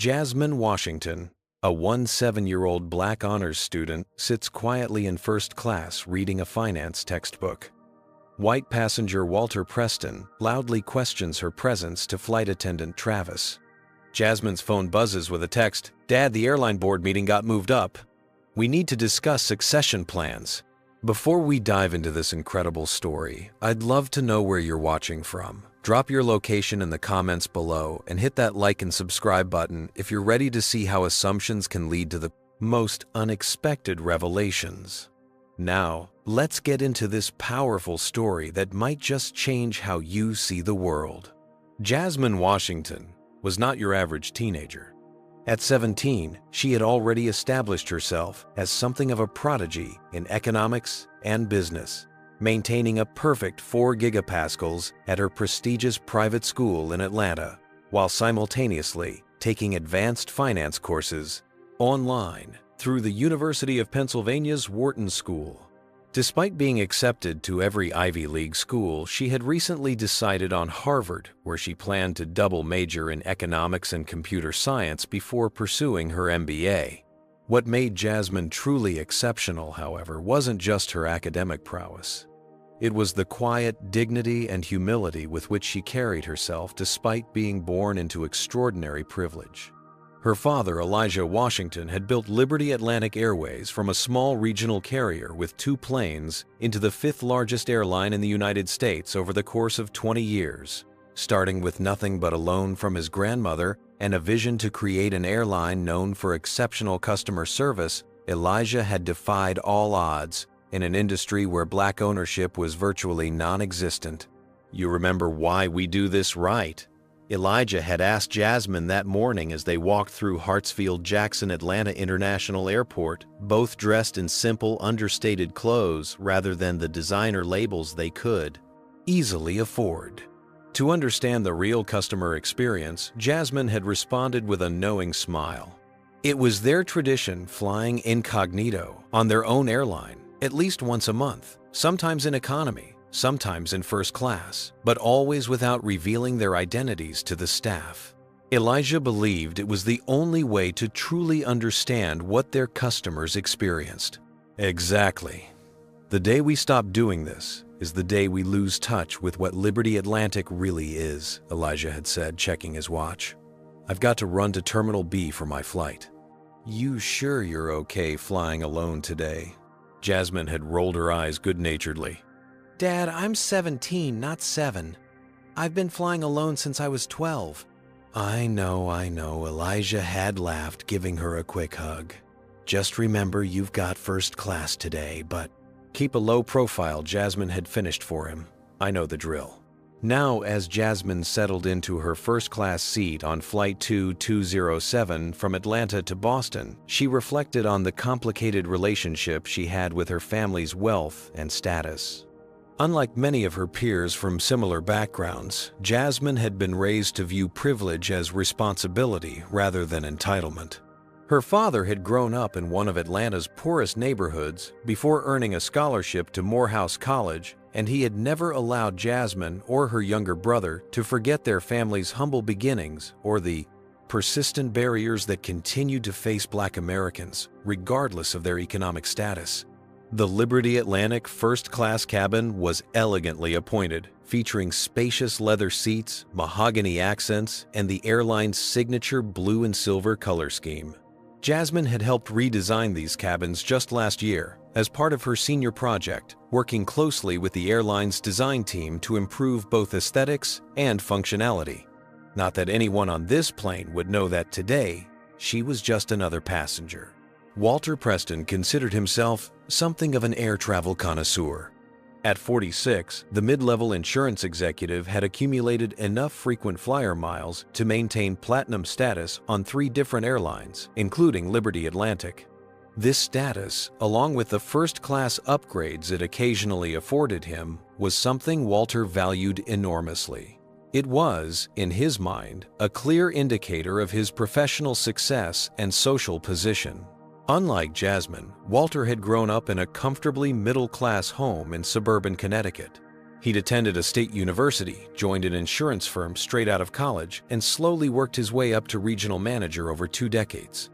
Jasmine Washington, a 17-year-old Black honors student, sits quietly in first class reading a finance textbook. White passenger Walter Preston loudly questions her presence to flight attendant Travis. Jasmine's phone buzzes with a text, "Dad, the airline board meeting got moved up. We need to discuss succession plans." Before we dive into this incredible story, I'd love to know where you're watching from. Drop your location in the comments below and hit that like and subscribe button if you're ready to see how assumptions can lead to the most unexpected revelations. Now, let's get into this powerful story that might just change how you see the world. Jasmine Washington was not your average teenager. At 17, she had already established herself as something of a prodigy in economics and business, maintaining a perfect 4 gigapascals at her prestigious private school in Atlanta, while simultaneously taking advanced finance courses online through the University of Pennsylvania's Wharton School. Despite being accepted to every Ivy League school, she had recently decided on Harvard, where she planned to double major in economics and computer science before pursuing her MBA. What made Jasmine truly exceptional, however, wasn't just her academic prowess. It was the quiet dignity and humility with which she carried herself despite being born into extraordinary privilege. Her father, Elijah Washington, had built Liberty Atlantic Airways from a small regional carrier with 2 planes into the 5th largest airline in the United States over the course of 20 years. Starting with nothing but a loan from his grandmother and a vision to create an airline known for exceptional customer service, Elijah had defied all odds in an industry where Black ownership was virtually non-existent. "You remember why we do this, right?" Elijah had asked Jasmine that morning as they walked through Hartsfield-Jackson Atlanta International Airport, both dressed in simple, understated clothes rather than the designer labels they could easily afford. To understand the real customer experience, Jasmine had responded with a knowing smile. It was their tradition flying incognito on their own airline, at least once a month, sometimes in economy, sometimes in first class, but always without revealing their identities to the staff. Elijah believed it was the only way to truly understand what their customers experienced. Exactly. The day we stop doing this is the day we lose touch with what Liberty Atlantic really is, Elijah had said, checking his watch. "I've got to run to Terminal B for my flight." "You sure you're okay flying alone today?" Jasmine had rolled her eyes good-naturedly. "Dad, I'm 17, not 7. I've been flying alone since I was 12. I know, Elijah had laughed, giving her a quick hug. "Just remember you've got first class today, but..." "Keep a low profile," Jasmine had finished for him. "I know the drill." Now, as Jasmine settled into her first-class seat on Flight 2207 from Atlanta to Boston, she reflected on the complicated relationship she had with her family's wealth and status. Unlike many of her peers from similar backgrounds, Jasmine had been raised to view privilege as responsibility rather than entitlement. Her father had grown up in one of Atlanta's poorest neighborhoods before earning a scholarship to Morehouse College, and he had never allowed Jasmine or her younger brother to forget their family's humble beginnings or the persistent barriers that continued to face Black Americans, regardless of their economic status. The Liberty Atlantic first-class cabin was elegantly appointed, featuring spacious leather seats, mahogany accents, and the airline's signature blue and silver color scheme. Jasmine had helped redesign these cabins just last year as part of her senior project, working closely with the airline's design team to improve both aesthetics and functionality. Not that anyone on this plane would know that today, she was just another passenger. Walter Preston considered himself something of an air travel connoisseur. At 46, the mid-level insurance executive had accumulated enough frequent flyer miles to maintain platinum status on 3 different airlines, including Liberty Atlantic. This status, along with the first-class upgrades it occasionally afforded him, was something Walter valued enormously. It was, in his mind, a clear indicator of his professional success and social position. Unlike Jasmine, Walter had grown up in a comfortably middle-class home in suburban Connecticut. He'd attended a state university, joined an insurance firm straight out of college, and slowly worked his way up to regional manager over 2 decades.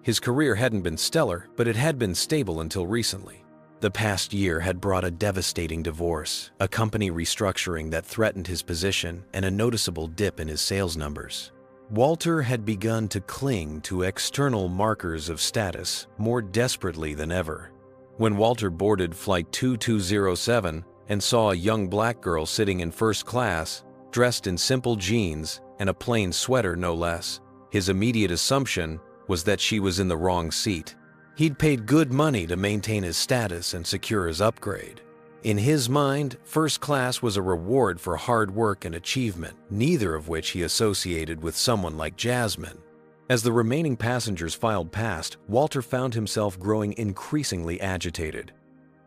His career hadn't been stellar, but it had been stable until recently. The past year had brought a devastating divorce, a company restructuring that threatened his position, and a noticeable dip in his sales numbers. Walter had begun to cling to external markers of status more desperately than ever. When Walter boarded Flight 2207 and saw a young black girl sitting in first class, dressed in simple jeans and a plain sweater no less, his immediate assumption was that she was in the wrong seat. He'd paid good money to maintain his status and secure his upgrade. In his mind, first class was a reward for hard work and achievement, neither of which he associated with someone like Jasmine. As the remaining passengers filed past, Walter found himself growing increasingly agitated.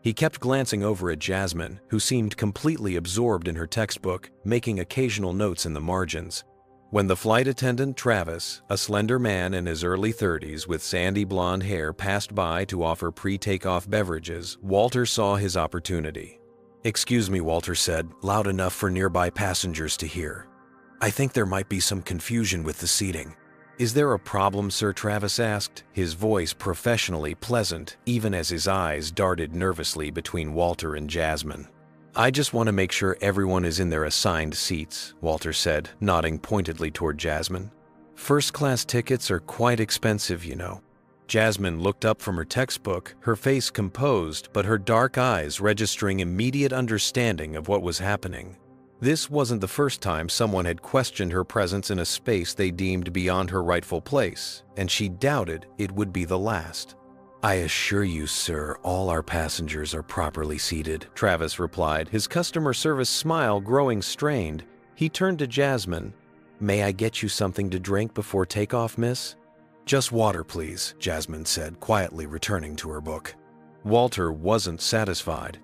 He kept glancing over at Jasmine, who seemed completely absorbed in her textbook, making occasional notes in the margins. When the flight attendant Travis, a slender man in his early 30s with sandy blonde hair, passed by to offer pre-takeoff beverages, Walter saw his opportunity. "Excuse me," Walter said, loud enough for nearby passengers to hear. "I think there might be some confusion with the seating." "Is there a problem, sir?" Travis asked, his voice professionally pleasant, even as his eyes darted nervously between Walter and Jasmine. "I just want to make sure everyone is in their assigned seats," Walter said, nodding pointedly toward Jasmine. "First-class tickets are quite expensive, you know." Jasmine looked up from her textbook, her face composed, but her dark eyes registering immediate understanding of what was happening. This wasn't the first time someone had questioned her presence in a space they deemed beyond her rightful place, and she doubted it would be the last. "I assure you, sir, all our passengers are properly seated," Travis replied, his customer service smile growing strained. He turned to Jasmine. "May I get you something to drink before takeoff, miss?" "Just water, please," Jasmine said, quietly returning to her book. Walter wasn't satisfied.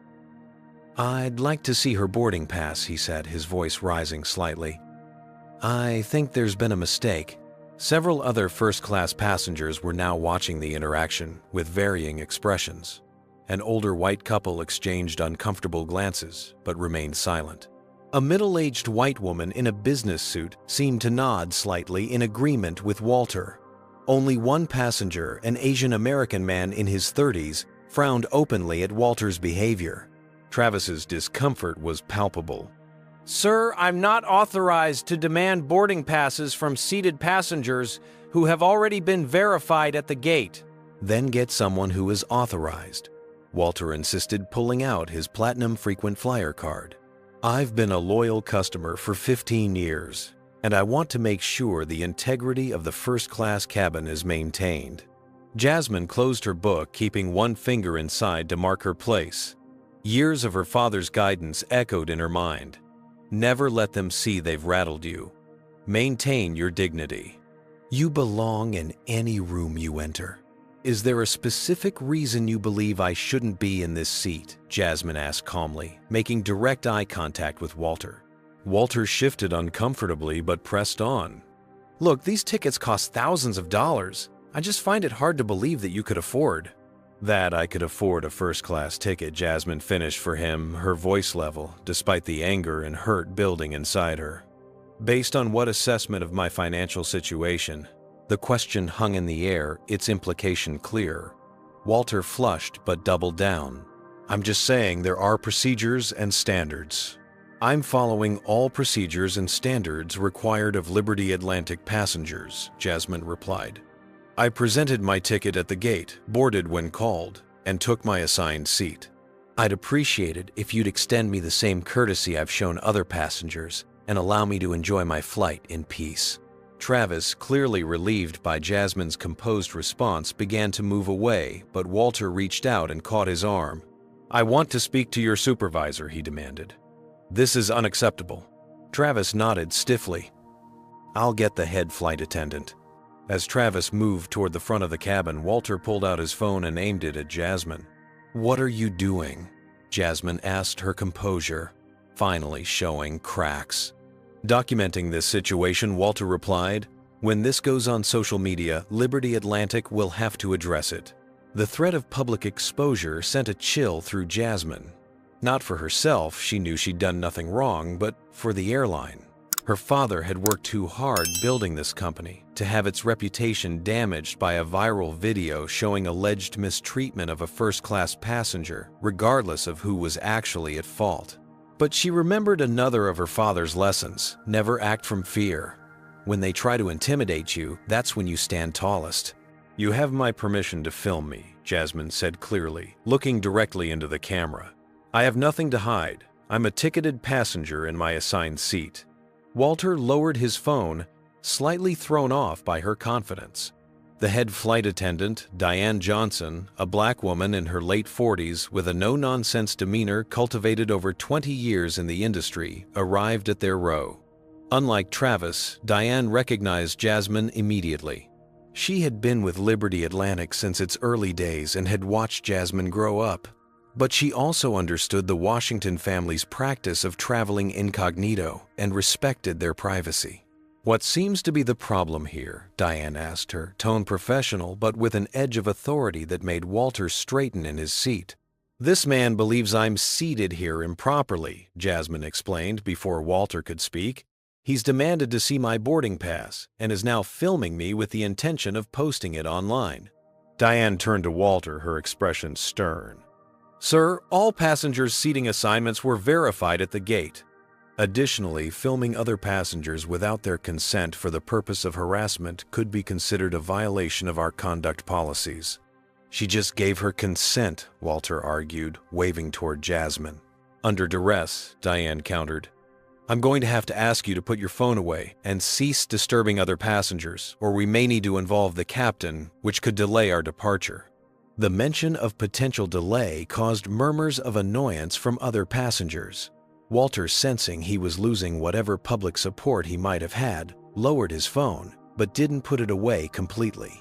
"I'd like to see her boarding pass," he said, his voice rising slightly. "I think there's been a mistake." Several other first-class passengers were now watching the interaction, with varying expressions. An older white couple exchanged uncomfortable glances, but remained silent. A middle-aged white woman in a business suit seemed to nod slightly in agreement with Walter. Only one passenger, an Asian-American man in his 30s, frowned openly at Walter's behavior. Travis's discomfort was palpable. "Sir, I'm not authorized to demand boarding passes from seated passengers who have already been verified at the gate." "Then get someone who is authorized," Walter insisted, pulling out his Platinum Frequent Flyer card. "I've been a loyal customer for 15 years, and I want to make sure the integrity of the first-class cabin is maintained." Jasmine closed her book, keeping one finger inside to mark her place. Years of her father's guidance echoed in her mind. Never let them see they've rattled you. Maintain your dignity. You belong in any room you enter. "Is there a specific reason you believe I shouldn't be in this seat?" Jasmine asked calmly, making direct eye contact with Walter. Walter shifted uncomfortably but pressed on. "Look, these tickets cost thousands of dollars. I just find it hard to believe that you could afford." "That I could afford a first-class ticket," Jasmine finished for him, her voice level, despite the anger and hurt building inside her. "Based on what assessment of my financial situation?" The question hung in the air, its implication clear. Walter flushed but doubled down. "I'm just saying there are procedures and standards." "I'm following all procedures and standards required of Liberty Atlantic passengers," Jasmine replied. "I presented my ticket at the gate, boarded when called, and took my assigned seat. I'd appreciate it if you'd extend me the same courtesy I've shown other passengers and allow me to enjoy my flight in peace." Travis, clearly relieved by Jasmine's composed response, began to move away, but Walter reached out and caught his arm. "I want to speak to your supervisor," he demanded. "This is unacceptable." Travis nodded stiffly. "I'll get the head flight attendant." As Travis moved toward the front of the cabin, Walter pulled out his phone and aimed it at Jasmine. "What are you doing?" Jasmine asked, her composure finally showing cracks. Documenting this situation, Walter replied, "When this goes on social media, Liberty Atlantic will have to address it." The threat of public exposure sent a chill through Jasmine. Not for herself, she knew she'd done nothing wrong, but for the airline. Her father had worked too hard building this company to have its reputation damaged by a viral video showing alleged mistreatment of a first-class passenger, regardless of who was actually at fault. But she remembered another of her father's lessons: never act from fear. When they try to intimidate you, that's when you stand tallest. "You have my permission to film me," Jasmine said clearly, looking directly into the camera. "I have nothing to hide. I'm a ticketed passenger in my assigned seat." Walter lowered his phone, slightly thrown off by her confidence. The head flight attendant, Diane Johnson, a black woman in her late 40s with a no-nonsense demeanor cultivated over 20 years in the industry, arrived at their row. Unlike Travis, Diane recognized Jasmine immediately. She had been with Liberty Atlantic since its early days and had watched Jasmine grow up. But she also understood the Washington family's practice of traveling incognito and respected their privacy. "What seems to be the problem here?" Diane asked her, tone professional but with an edge of authority that made Walter straighten in his seat. "This man believes I'm seated here improperly," Jasmine explained before Walter could speak. "He's demanded to see my boarding pass and is now filming me with the intention of posting it online." Diane turned to Walter, her expression stern. "Sir, all passengers' seating assignments were verified at the gate. Additionally, filming other passengers without their consent for the purpose of harassment could be considered a violation of our conduct policies." "She just gave her consent," Walter argued, waving toward Jasmine. "Under duress," Diane countered. "I'm going to have to ask you to put your phone away and cease disturbing other passengers, or we may need to involve the captain, which could delay our departure." The mention of potential delay caused murmurs of annoyance from other passengers. Walter, sensing he was losing whatever public support he might have had, lowered his phone, but didn't put it away completely.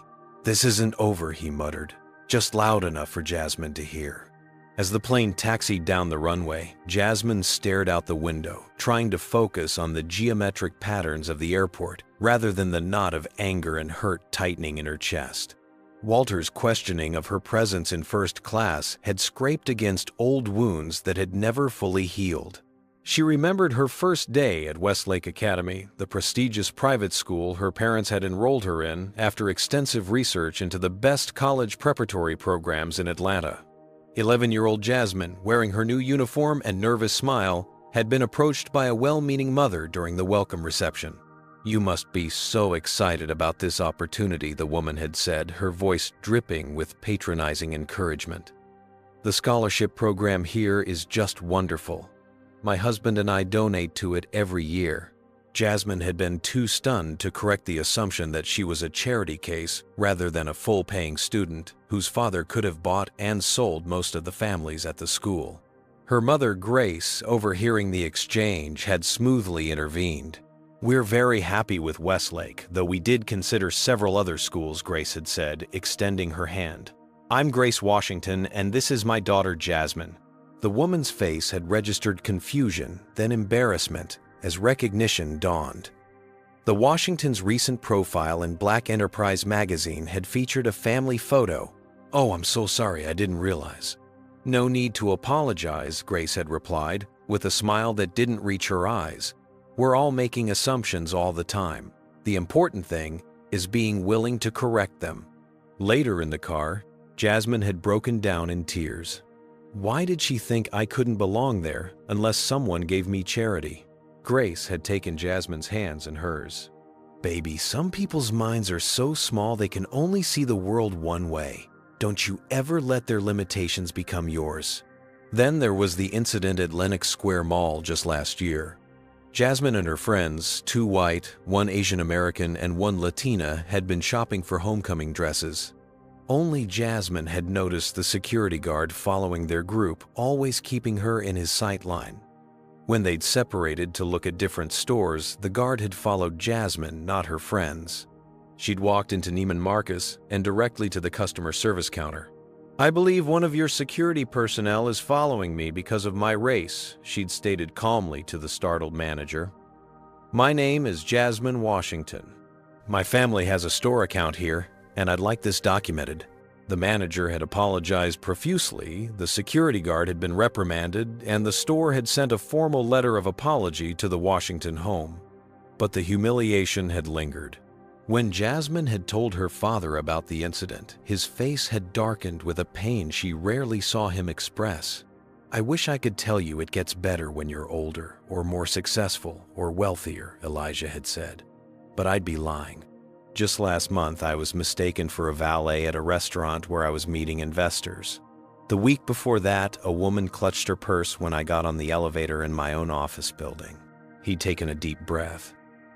"This isn't over," he muttered, just loud enough for Jasmine to hear. As the plane taxied down the runway, Jasmine stared out the window, trying to focus on the geometric patterns of the airport rather than the knot of anger and hurt tightening in her chest. Walter's questioning of her presence in first class had scraped against old wounds that had never fully healed. She remembered her first day at Westlake Academy, the prestigious private school her parents had enrolled her in after extensive research into the best college preparatory programs in Atlanta. 11-year-old Jasmine, wearing her new uniform and nervous smile, had been approached by a well-meaning mother during the welcome reception. "You must be so excited about this opportunity," the woman had said, her voice dripping with patronizing encouragement. "The scholarship program here is just wonderful. My husband and I donate to it every year." Jasmine had been too stunned to correct the assumption that she was a charity case rather than a full-paying student whose father could have bought and sold most of the families at the school. Her mother, Grace, overhearing the exchange, had smoothly intervened. "We're very happy with Westlake, though we did consider several other schools," Grace had said, extending her hand. "I'm Grace Washington, and this is my daughter Jasmine." The woman's face had registered confusion, then embarrassment, as recognition dawned. The Washington's recent profile in Black Enterprise magazine had featured a family photo. "Oh, I'm so sorry, I didn't realize." "No need to apologize," Grace had replied, with a smile that didn't reach her eyes. "We're all making assumptions all the time. The important thing is being willing to correct them." Later in the car, Jasmine had broken down in tears. "Why did she think I couldn't belong there unless someone gave me charity?" Grace had taken Jasmine's hands in hers. "Baby, some people's minds are so small they can only see the world one way. Don't you ever let their limitations become yours." Then there was the incident at Lenox Square Mall just last year. Jasmine and her friends, 2 white, 1 Asian American, and 1 Latina, had been shopping for homecoming dresses. Only Jasmine had noticed the security guard following their group, always keeping her in his sight line. When they'd separated to look at different stores, the guard had followed Jasmine, not her friends. She'd walked into Neiman Marcus and directly to the customer service counter. "I believe one of your security personnel is following me because of my race," she'd stated calmly to the startled manager. "My name is Jasmine Washington. My family has a store account here, and I'd like this documented." The manager had apologized profusely, the security guard had been reprimanded, and the store had sent a formal letter of apology to the Washington home. But the humiliation had lingered. When Jasmine had told her father about the incident, his face had darkened with a pain she rarely saw him express. "I wish I could tell you it gets better when you're older, or more successful, or wealthier," Elijah had said. "But I'd be lying. Just last month, I was mistaken for a valet at a restaurant where I was meeting investors. The week before that, a woman clutched her purse when I got on the elevator in my own office building." He'd taken a deep breath.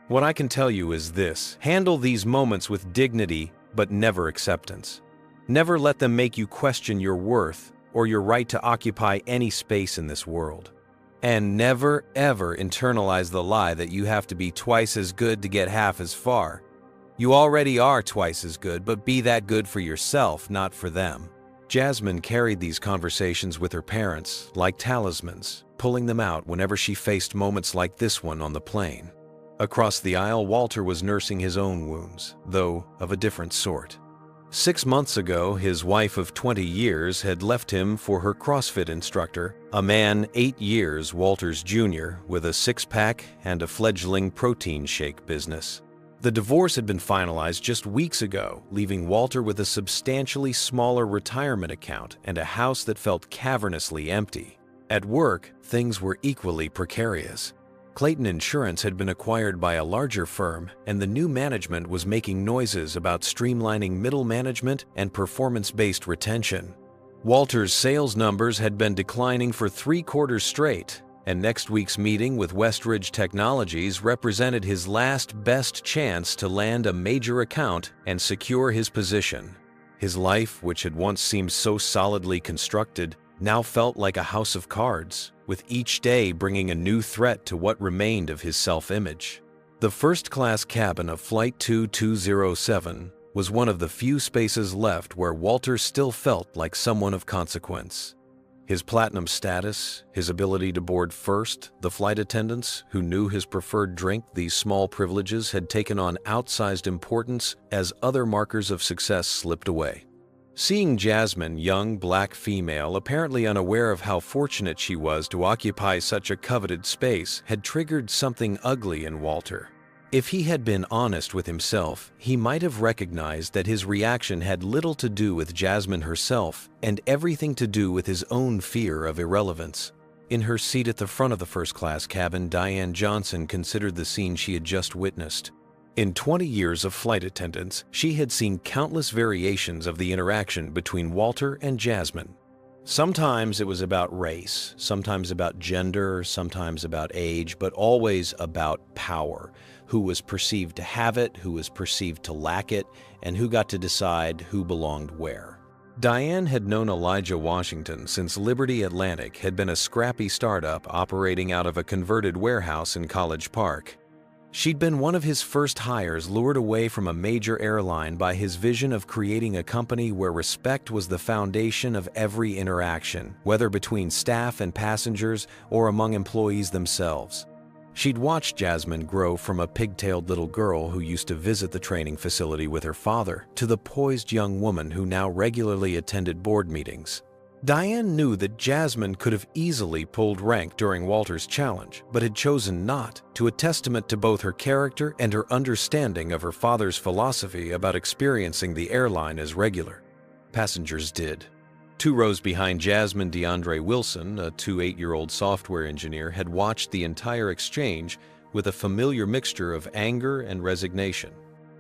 "What I can tell you is this: handle these moments with dignity, but never acceptance. Never let them make you question your worth or your right to occupy any space in this world. And never, ever internalize the lie that you have to be twice as good to get half as far. You already are twice as good, but be that good for yourself, not for them." Jasmine carried these conversations with her parents like talismans, pulling them out whenever she faced moments like this one on the plane. Across the aisle, Walter was nursing his own wounds, though of a different sort. 6 months ago, his wife of 20 years had left him for her CrossFit instructor, a man 8 years Walter's junior with a six-pack and a fledgling protein shake business. The divorce had been finalized just weeks ago, leaving Walter with a substantially smaller retirement account and a house that felt cavernously empty. At work, things were equally precarious. Clayton Insurance had been acquired by a larger firm, and the new management was making noises about streamlining middle management and performance-based retention. Walter's sales numbers had been declining for 3 quarters straight, and next week's meeting with Westridge Technologies represented his last best chance to land a major account and secure his position. His life, which had once seemed so solidly constructed, now felt like a house of cards, with each day bringing a new threat to what remained of his self-image. The first-class cabin of Flight 2207 was one of the few spaces left where Walter still felt like someone of consequence. His platinum status, his ability to board first, the flight attendants who knew his preferred drink, these small privileges had taken on outsized importance as other markers of success slipped away. Seeing Jasmine, young black female, apparently unaware of how fortunate she was to occupy such a coveted space, had triggered something ugly in Walter. If he had been honest with himself, he might have recognized that his reaction had little to do with Jasmine herself and everything to do with his own fear of irrelevance. In her seat at the front of the first-class cabin, Diane Johnson considered the scene she had just witnessed. In 20 years of flight attendance, she had seen countless variations of the interaction between Walter and Jasmine. Sometimes it was about race, sometimes about gender, sometimes about age, but always about power. Who was perceived to have it, who was perceived to lack it, and who got to decide who belonged where. Diane had known Elijah Washington since Liberty Atlantic had been a scrappy startup operating out of a converted warehouse in College Park. She'd been one of his first hires, lured away from a major airline by his vision of creating a company where respect was the foundation of every interaction, whether between staff and passengers or among employees themselves. She'd watched Jasmine grow from a pigtailed little girl who used to visit the training facility with her father to the poised young woman who now regularly attended board meetings. Diane knew that Jasmine could have easily pulled rank during Walter's challenge, but had chosen not, to a testament to both her character and her understanding of her father's philosophy about experiencing the airline as regular. Passengers did. 2 rows behind Jasmine, DeAndre Wilson, a 8-year-old software engineer, had watched the entire exchange with a familiar mixture of anger and resignation.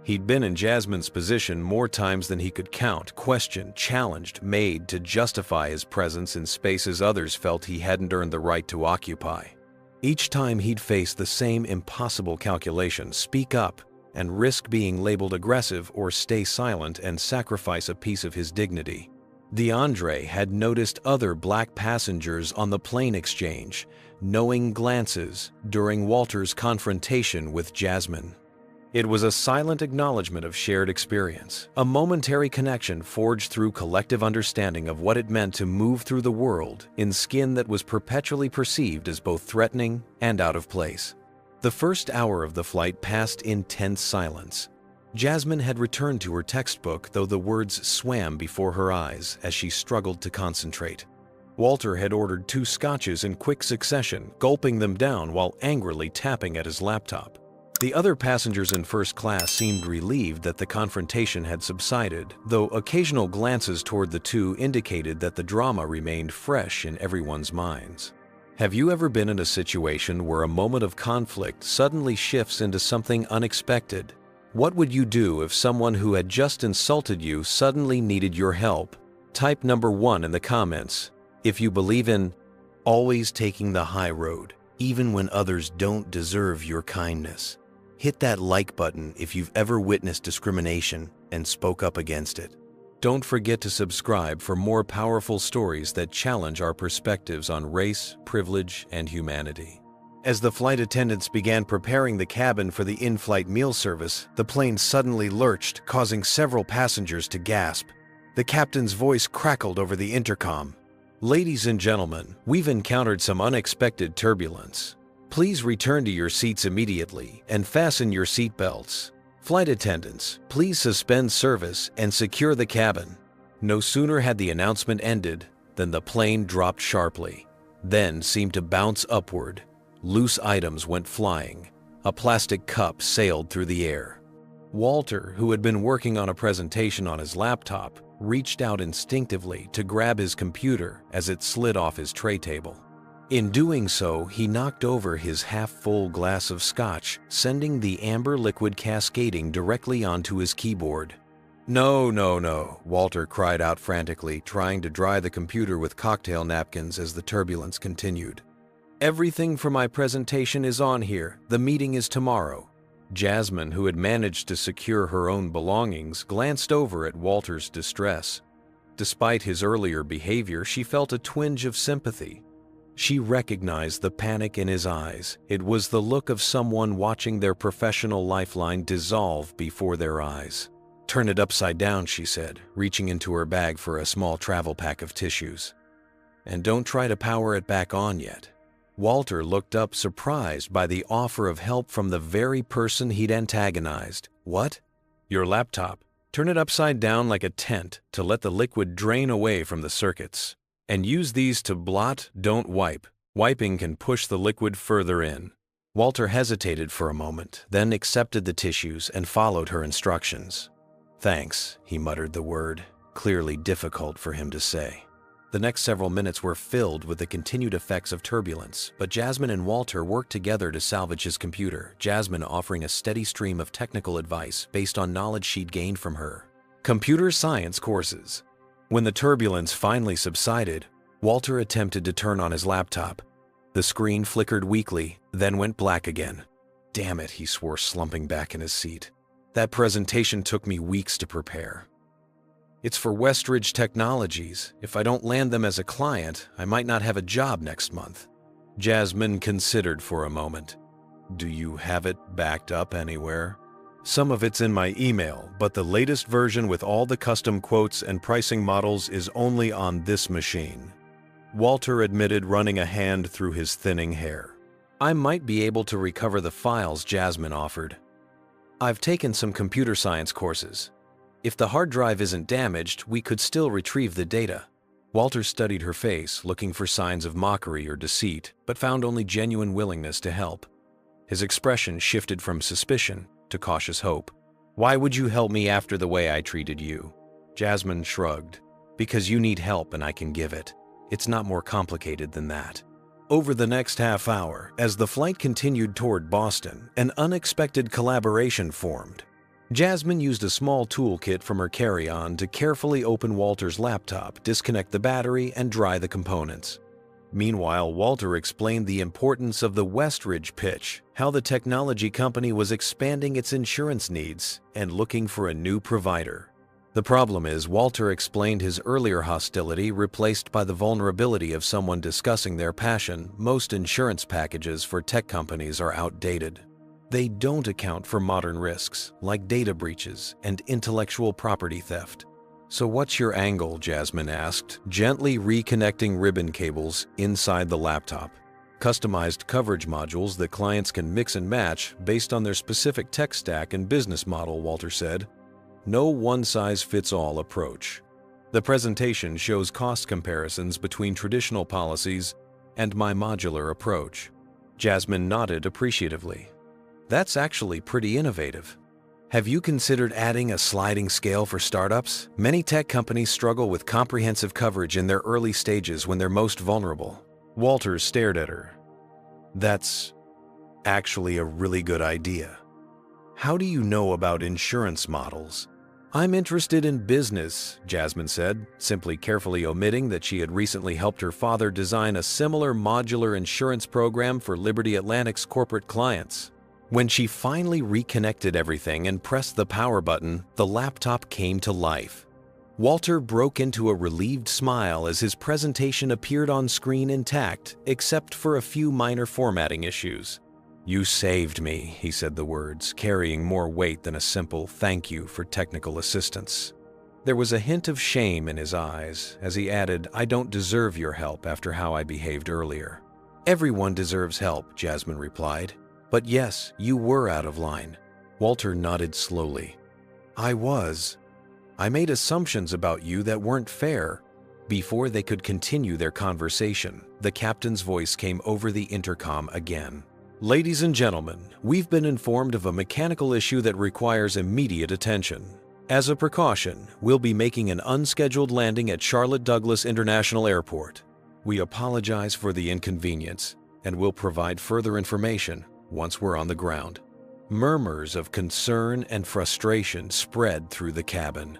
He'd been in Jasmine's position more times than he could count, questioned, challenged, made to justify his presence in spaces others felt he hadn't earned the right to occupy. Each time he'd face the same impossible calculation: speak up and risk being labeled aggressive, or stay silent and sacrifice a piece of his dignity. DeAndre had noticed other black passengers on the plane exchange, knowing glances during Walter's confrontation with Jasmine. It was a silent acknowledgement of shared experience, a momentary connection forged through collective understanding of what it meant to move through the world in skin that was perpetually perceived as both threatening and out of place. The first hour of the flight passed in tense silence. Jasmine had returned to her textbook, though the words swam before her eyes as she struggled to concentrate. Walter had ordered 2 scotches in quick succession, gulping them down while angrily tapping at his laptop. The other passengers in first class seemed relieved that the confrontation had subsided, though occasional glances toward the two indicated that the drama remained fresh in everyone's minds. Have you ever been in a situation where a moment of conflict suddenly shifts into something unexpected? What would you do if someone who had just insulted you suddenly needed your help? Type number 1 in the comments if you believe in always taking the high road, even when others don't deserve your kindness. Hit that like button if you've ever witnessed discrimination and spoke up against it. Don't forget to subscribe for more powerful stories that challenge our perspectives on race, privilege, and humanity. As the flight attendants began preparing the cabin for the in-flight meal service, the plane suddenly lurched, causing several passengers to gasp. The captain's voice crackled over the intercom. "Ladies and gentlemen, we've encountered some unexpected turbulence. Please return to your seats immediately and fasten your seat belts. Flight attendants, please suspend service and secure the cabin." No sooner had the announcement ended than the plane dropped sharply, then seemed to bounce upward. Loose items went flying. A plastic cup sailed through the air. Walter, who had been working on a presentation on his laptop, reached out instinctively to grab his computer as it slid off his tray table. In doing so, he knocked over his half-full glass of scotch, sending the amber liquid cascading directly onto his keyboard. "No, no, no," Walter cried out frantically, trying to dry the computer with cocktail napkins as the turbulence continued. "Everything for my presentation is on here. The meeting is tomorrow." Jasmine, who had managed to secure her own belongings, glanced over at Walter's distress. Despite his earlier behavior, she felt a twinge of sympathy. She recognized the panic in his eyes. It was the look of someone watching their professional lifeline dissolve before their eyes. "Turn it upside down," she said, reaching into her bag for a small travel pack of tissues. "And don't try to power it back on yet." Walter looked up, surprised by the offer of help from the very person he'd antagonized. "What?" "Your laptop. Turn it upside down like a tent to let the liquid drain away from the circuits. And use these to blot, don't wipe. Wiping can push the liquid further in." Walter hesitated for a moment, then accepted the tissues and followed her instructions. "Thanks," he muttered the word, clearly difficult for him to say. The next several minutes were filled with the continued effects of turbulence, but Jasmine and Walter worked together to salvage his computer, Jasmine offering a steady stream of technical advice based on knowledge she'd gained from her computer science courses. When the turbulence finally subsided, Walter attempted to turn on his laptop. The screen flickered weakly, then went black again. "Damn it," he swore, slumping back in his seat. "That presentation took me weeks to prepare. It's for Westridge Technologies. If I don't land them as a client, I might not have a job next month." Jasmine considered for a moment. "Do you have it backed up anywhere?" "Some of it's in my email, but the latest version with all the custom quotes and pricing models is only on this machine." Walter admitted, running a hand through his thinning hair. "I might be able to recover the files," Jasmine offered. "I've taken some computer science courses. If the hard drive isn't damaged, we could still retrieve the data." Walter studied her face, looking for signs of mockery or deceit, but found only genuine willingness to help. His expression shifted from suspicion to cautious hope. "Why would you help me after the way I treated you?" Jasmine shrugged. "Because you need help and I can give it. It's not more complicated than that." Over the next half hour, as the flight continued toward Boston, an unexpected collaboration formed. Jasmine used a small toolkit from her carry-on to carefully open Walter's laptop, disconnect the battery, and dry the components. Meanwhile, Walter explained the importance of the Westridge pitch, how the technology company was expanding its insurance needs and looking for a new provider. The problem is, Walter explained his earlier hostility replaced by the vulnerability of someone discussing their passion. Most insurance packages for tech companies are outdated. They don't account for modern risks, like data breaches and intellectual property theft. "So what's your angle?" Jasmine asked, gently reconnecting ribbon cables inside the laptop. customized coverage modules that clients can mix and match based on their specific tech stack and business model, Walter said. No one-size-fits-all approach. The presentation shows cost comparisons between traditional policies and my modular approach. Jasmine nodded appreciatively. That's actually pretty innovative. Have you considered adding a sliding scale for startups? Many tech companies struggle with comprehensive coverage in their early stages when they're most vulnerable. Walter stared at her. That's actually a really good idea. How do you know about insurance models? I'm interested in business, Jasmine said, simply carefully omitting that she had recently helped her father design a similar modular insurance program for Liberty Atlantic's corporate clients. When she finally reconnected everything and pressed the power button, the laptop came to life. Walter broke into a relieved smile as his presentation appeared on screen intact, except for a few minor formatting issues. You saved me, he said the words, carrying more weight than a simple thank you for technical assistance. There was a hint of shame in his eyes as he added, I don't deserve your help after how I behaved earlier. Everyone deserves help, Jasmine replied. But yes, you were out of line. Walter nodded slowly. I was. I made assumptions about you that weren't fair. Before they could continue their conversation, the captain's voice came over the intercom again. Ladies and gentlemen, we've been informed of a mechanical issue that requires immediate attention. As a precaution, we'll be making an unscheduled landing at Charlotte Douglas International Airport. We apologize for the inconvenience, and will provide further information once we're on the ground. Murmurs of concern and frustration spread through the cabin.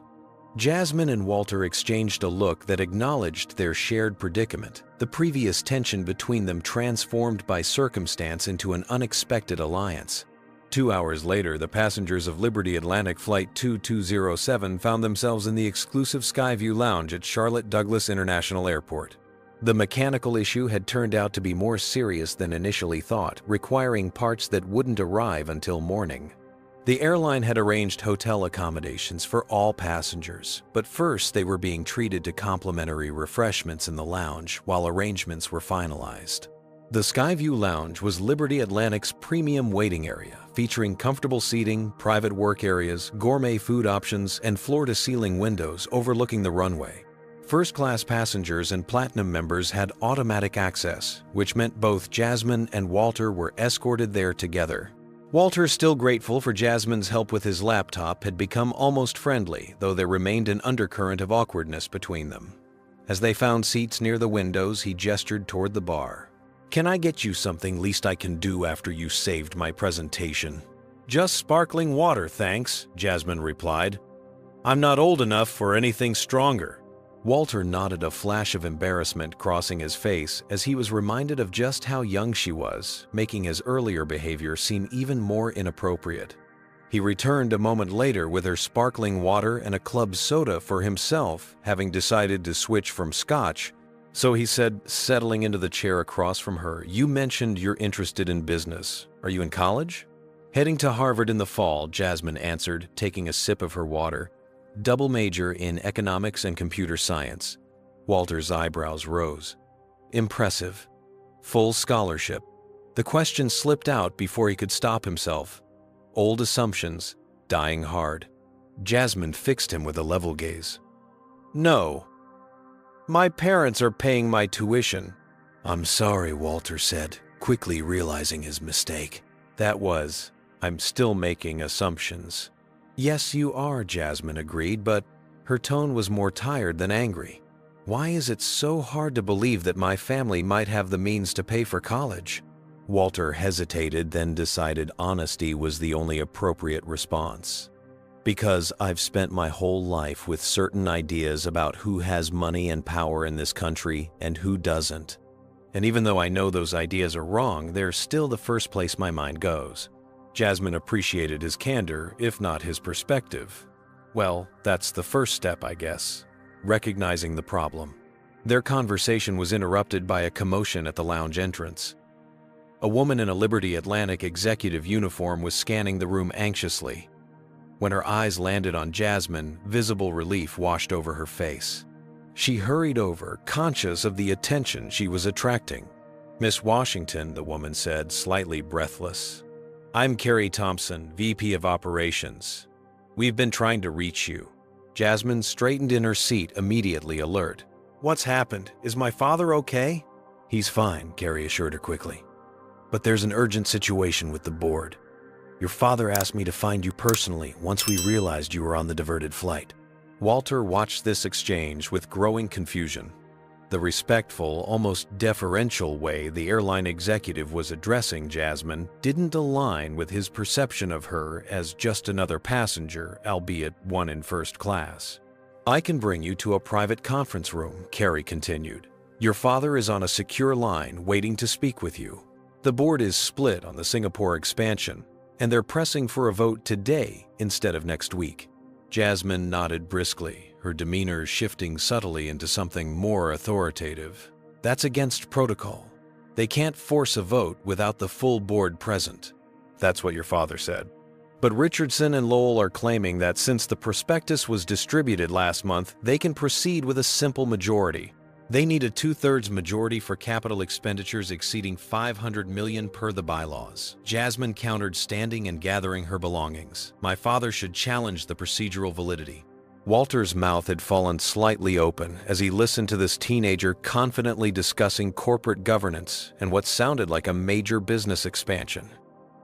Jasmine and Walter exchanged a look that acknowledged their shared predicament, the previous tension between them transformed by circumstance into an unexpected alliance. 2 hours later, the passengers of Liberty Atlantic Flight 2207 found themselves in the exclusive Skyview Lounge at Charlotte Douglas International Airport. The mechanical issue had turned out to be more serious than initially thought, requiring parts that wouldn't arrive until morning. The airline had arranged hotel accommodations for all passengers, but first they were being treated to complimentary refreshments in the lounge while arrangements were finalized. The Skyview Lounge was Liberty Atlantic's premium waiting area, featuring comfortable seating, private work areas, gourmet food options, and floor-to-ceiling windows overlooking the runway. First-class passengers and Platinum members had automatic access, which meant both Jasmine and Walter were escorted there together. Walter, still grateful for Jasmine's help with his laptop, had become almost friendly, though there remained an undercurrent of awkwardness between them. As they found seats near the windows, he gestured toward the bar. Can I get you something least I can do after you saved my presentation? Just sparkling water, thanks, Jasmine replied. I'm not old enough for anything stronger. Walter nodded, a flash of embarrassment crossing his face as he was reminded of just how young she was, making his earlier behavior seem even more inappropriate. He returned a moment later with her sparkling water and a club soda for himself, having decided to switch from scotch. So he said, settling into the chair across from her, You mentioned you're interested in business. Are you in college? Heading to Harvard in the fall, Jasmine answered, taking a sip of her water. Double major in economics and computer science. Walter's eyebrows rose. Impressive. Full scholarship. The question slipped out before he could stop himself. Old assumptions, dying hard. Jasmine fixed him with a level gaze. No. My parents are paying my tuition. I'm sorry, Walter said, quickly realizing his mistake. I'm still making assumptions. Yes, you are, Jasmine agreed, but her tone was more tired than angry. Why is it so hard to believe that my family might have the means to pay for college? Walter hesitated, then decided honesty was the only appropriate response. Because I've spent my whole life with certain ideas about who has money and power in this country and who doesn't. And even though I know those ideas are wrong, they're still the first place my mind goes. Jasmine appreciated his candor, if not his perspective. Well, that's the first step, I guess. Recognizing the problem. Their conversation was interrupted by a commotion at the lounge entrance. A woman in a Liberty Atlantic executive uniform was scanning the room anxiously. When her eyes landed on Jasmine, visible relief washed over her face. She hurried over, conscious of the attention she was attracting. "Miss Washington," the woman said, slightly breathless. "I'm Carrie Thompson, VP of Operations. We've been trying to reach you." Jasmine straightened in her seat, immediately alert. "What's happened? Is my father okay?" "He's fine," Carrie assured her quickly. "But there's an urgent situation with the board. Your father asked me to find you personally once we realized you were on the diverted flight." Walter watched this exchange with growing confusion. The respectful, almost deferential way the airline executive was addressing Jasmine didn't align with his perception of her as just another passenger, albeit one in first class. "I can bring you to a private conference room," Carrie continued. "Your father is on a secure line waiting to speak with you. The board is split on the Singapore expansion, and they're pressing for a vote today instead of next week." Jasmine nodded briskly, her demeanor shifting subtly into something more authoritative. "That's against protocol. They can't force a vote without the full board present." "That's what your father said." But Richardson and Lowell are claiming that since the prospectus was distributed last month, they can proceed with a simple majority. They need a 2/3 majority for capital expenditures exceeding $500 million per the bylaws. Jasmine countered, standing and gathering her belongings. "My father should challenge the procedural validity." Walter's mouth had fallen slightly open as he listened to this teenager confidently discussing corporate governance and what sounded like a major business expansion.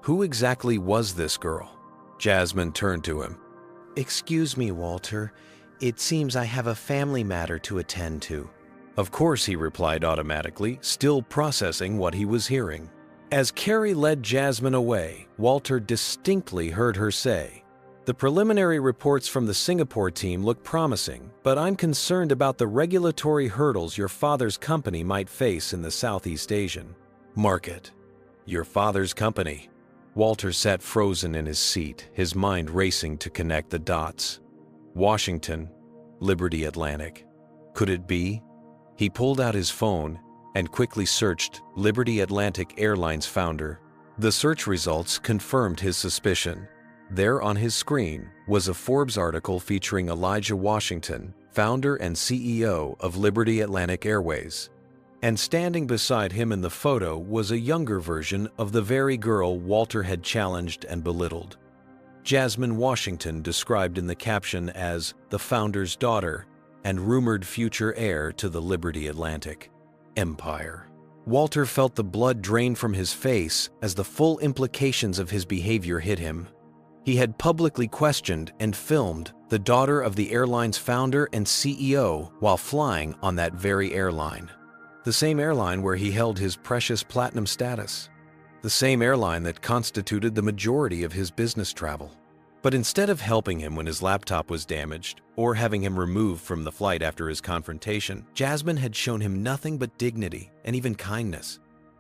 Who exactly was this girl? Jasmine turned to him. "Excuse me, Walter. It seems I have a family matter to attend to." "Of course," he replied automatically, still processing what he was hearing. As Carrie led Jasmine away, Walter distinctly heard her say, "The preliminary reports from the Singapore team look promising, but I'm concerned about the regulatory hurdles your father's company might face in the Southeast Asian market." Your father's company? Walter sat frozen in his seat, his mind racing to connect the dots. Washington, Liberty Atlantic. Could it be? He pulled out his phone and quickly searched Liberty Atlantic Airlines founder. The search results confirmed his suspicion. There on his screen was a Forbes article featuring Elijah Washington, founder and CEO of Liberty Atlantic Airways. And standing beside him in the photo was a younger version of the very girl Walter had challenged and belittled. Jasmine Washington, described in the caption as the founder's daughter and rumored future heir to the Liberty Atlantic empire. Walter felt the blood drain from his face as the full implications of his behavior hit him. He had publicly questioned and filmed the daughter of the airline's founder and CEO while flying on that very airline. The same airline where he held his precious platinum status. The same airline that constituted the majority of his business travel. But instead of helping him when his laptop was damaged or having him removed from the flight after his confrontation, Jasmine had shown him nothing but dignity and even kindness.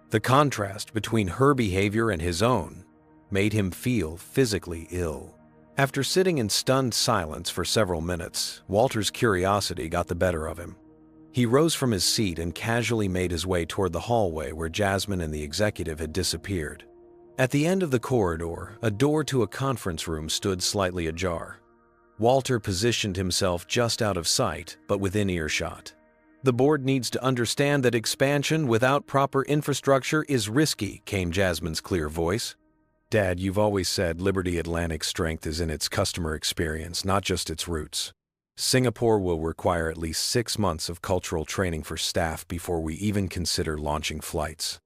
The contrast between her behavior and his own made him feel physically ill. After sitting in stunned silence for several minutes, Walter's curiosity got the better of him. He rose from his seat and casually made his way toward the hallway where Jasmine and the executive had disappeared. At the end of the corridor, a door to a conference room stood slightly ajar. Walter positioned himself just out of sight, but within earshot. "The board needs to understand that expansion without proper infrastructure is risky," came Jasmine's clear voice. "Dad, you've always said Liberty Atlantic's strength is in its customer experience, not just its routes. Singapore will require at least 6 months of cultural training for staff before we even consider launching flights."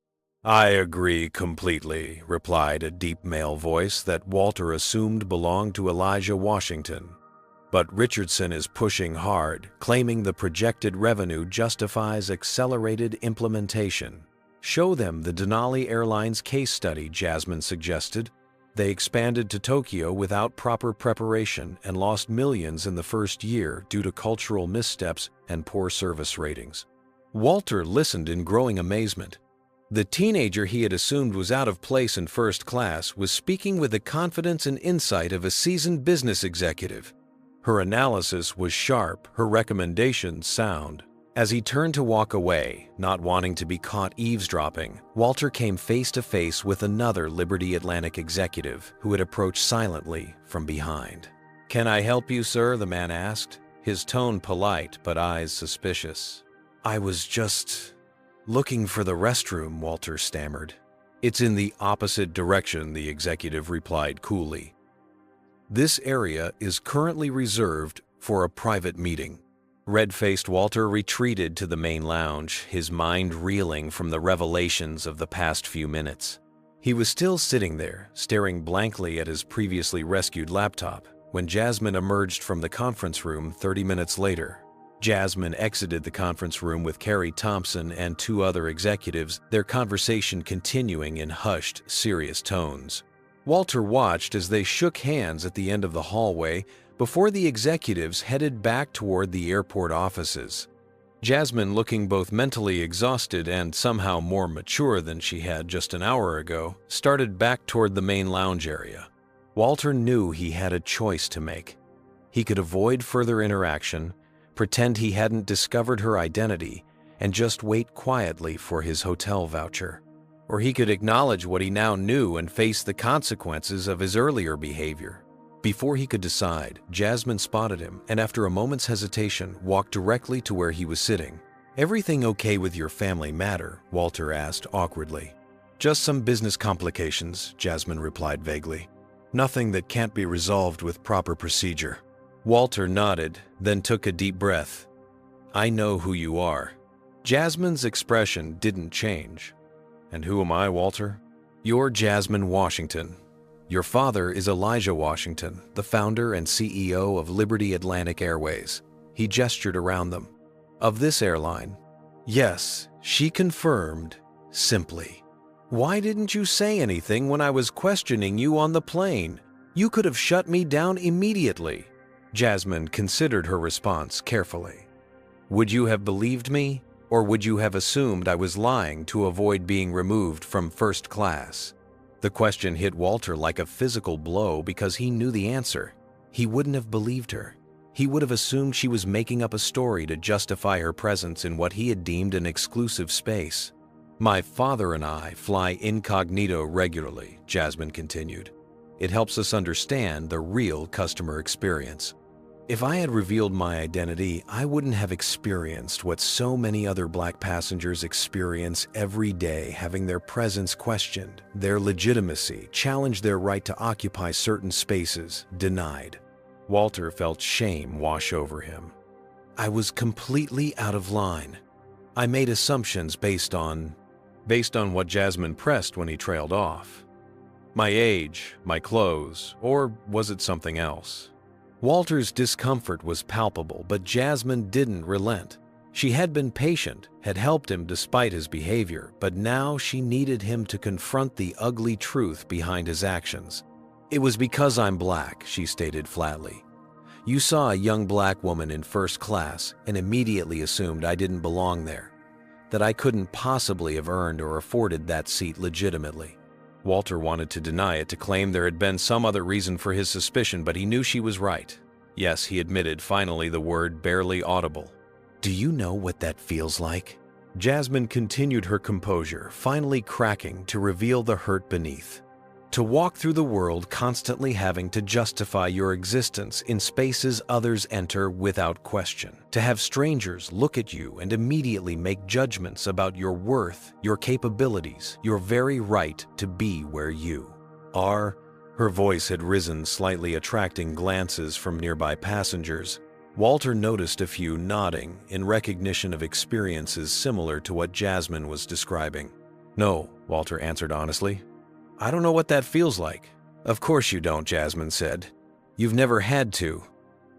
"I agree completely," replied a deep male voice that Walter assumed belonged to Elijah Washington. "But Richardson is pushing hard, claiming the projected revenue justifies accelerated implementation." "Show them the Denali Airlines case study," Jasmine suggested. "They expanded to Tokyo without proper preparation and lost millions in the first year due to cultural missteps and poor service ratings." Walter listened in growing amazement. The teenager he had assumed was out of place in first class was speaking with the confidence and insight of a seasoned business executive. Her analysis was sharp, her recommendations sound. As he turned to walk away, not wanting to be caught eavesdropping, Walter came face to face with another Liberty Atlantic executive who had approached silently from behind. "Can I help you, sir?" the man asked, his tone polite but eyes suspicious. "I was just..." "Looking for the restroom," Walter stammered. "It's in the opposite direction," the executive replied coolly. "This area is currently reserved for a private meeting." Red-faced Walter retreated to the main lounge, his mind reeling from the revelations of the past few minutes. He was still sitting there, staring blankly at his previously rescued laptop, when Jasmine emerged from the conference room 30 minutes later. Jasmine exited the conference room with Carrie Thompson and 2 other executives, their conversation continuing in hushed, serious tones. Walter watched as they shook hands at the end of the hallway before the executives headed back toward the airport offices. Jasmine, looking both mentally exhausted and somehow more mature than she had just an hour ago, started back toward the main lounge area. Walter knew he had a choice to make. He could avoid further interaction, pretend he hadn't discovered her identity, and just wait quietly for his hotel voucher. Or he could acknowledge what he now knew and face the consequences of his earlier behavior. Before he could decide, Jasmine spotted him and after a moment's hesitation walked directly to where he was sitting. "Everything okay with your family matter?" Walter asked awkwardly. "Just some business complications," Jasmine replied vaguely. "Nothing that can't be resolved with proper procedure." Walter nodded, then took a deep breath. "I know who you are." Jasmine's expression didn't change. "And who am I, Walter?" "You're Jasmine Washington. Your father is Elijah Washington, the founder and CEO of Liberty Atlantic Airways." He gestured around them. "Of this airline." "Yes," she confirmed, simply. "Why didn't you say anything when I was questioning you on the plane? You could have shut me down immediately." Jasmine considered her response carefully. "Would you have believed me, or would you have assumed I was lying to avoid being removed from first class?" The question hit Walter like a physical blow because he knew the answer. He wouldn't have believed her. He would have assumed she was making up a story to justify her presence in what he had deemed an exclusive space. "My father and I fly incognito regularly," Jasmine continued. "It helps us understand the real customer experience. If I had revealed my identity, I wouldn't have experienced what so many other Black passengers experience every day, having their presence questioned, their legitimacy challenged, their right to occupy certain spaces denied." Walter felt shame wash over him. "I was completely out of line. I made assumptions based on what Jasmine pressed when he trailed off. My age, my clothes, or was it something else?" Walter's discomfort was palpable, but Jasmine didn't relent. She had been patient, had helped him despite his behavior, but now she needed him to confront the ugly truth behind his actions. "It was because I'm Black," she stated flatly. "You saw a young Black woman in first class and immediately assumed I didn't belong there, that I couldn't possibly have earned or afforded that seat legitimately." Walter wanted to deny it, to claim there had been some other reason for his suspicion, but he knew she was right. "Yes," he admitted, finally, the word barely audible. "Do you know what that feels like?" Jasmine continued her composure, finally cracking to reveal the hurt beneath. "To walk through the world constantly having to justify your existence in spaces others enter without question. To have strangers look at you and immediately make judgments about your worth, your capabilities, your very right to be where you are." Her voice had risen slightly, attracting glances from nearby passengers. Walter noticed a few nodding in recognition of experiences similar to what Jasmine was describing. "No," Walter answered honestly. "I don't know what that feels like." "Of course you don't," Jasmine said. "You've never had to.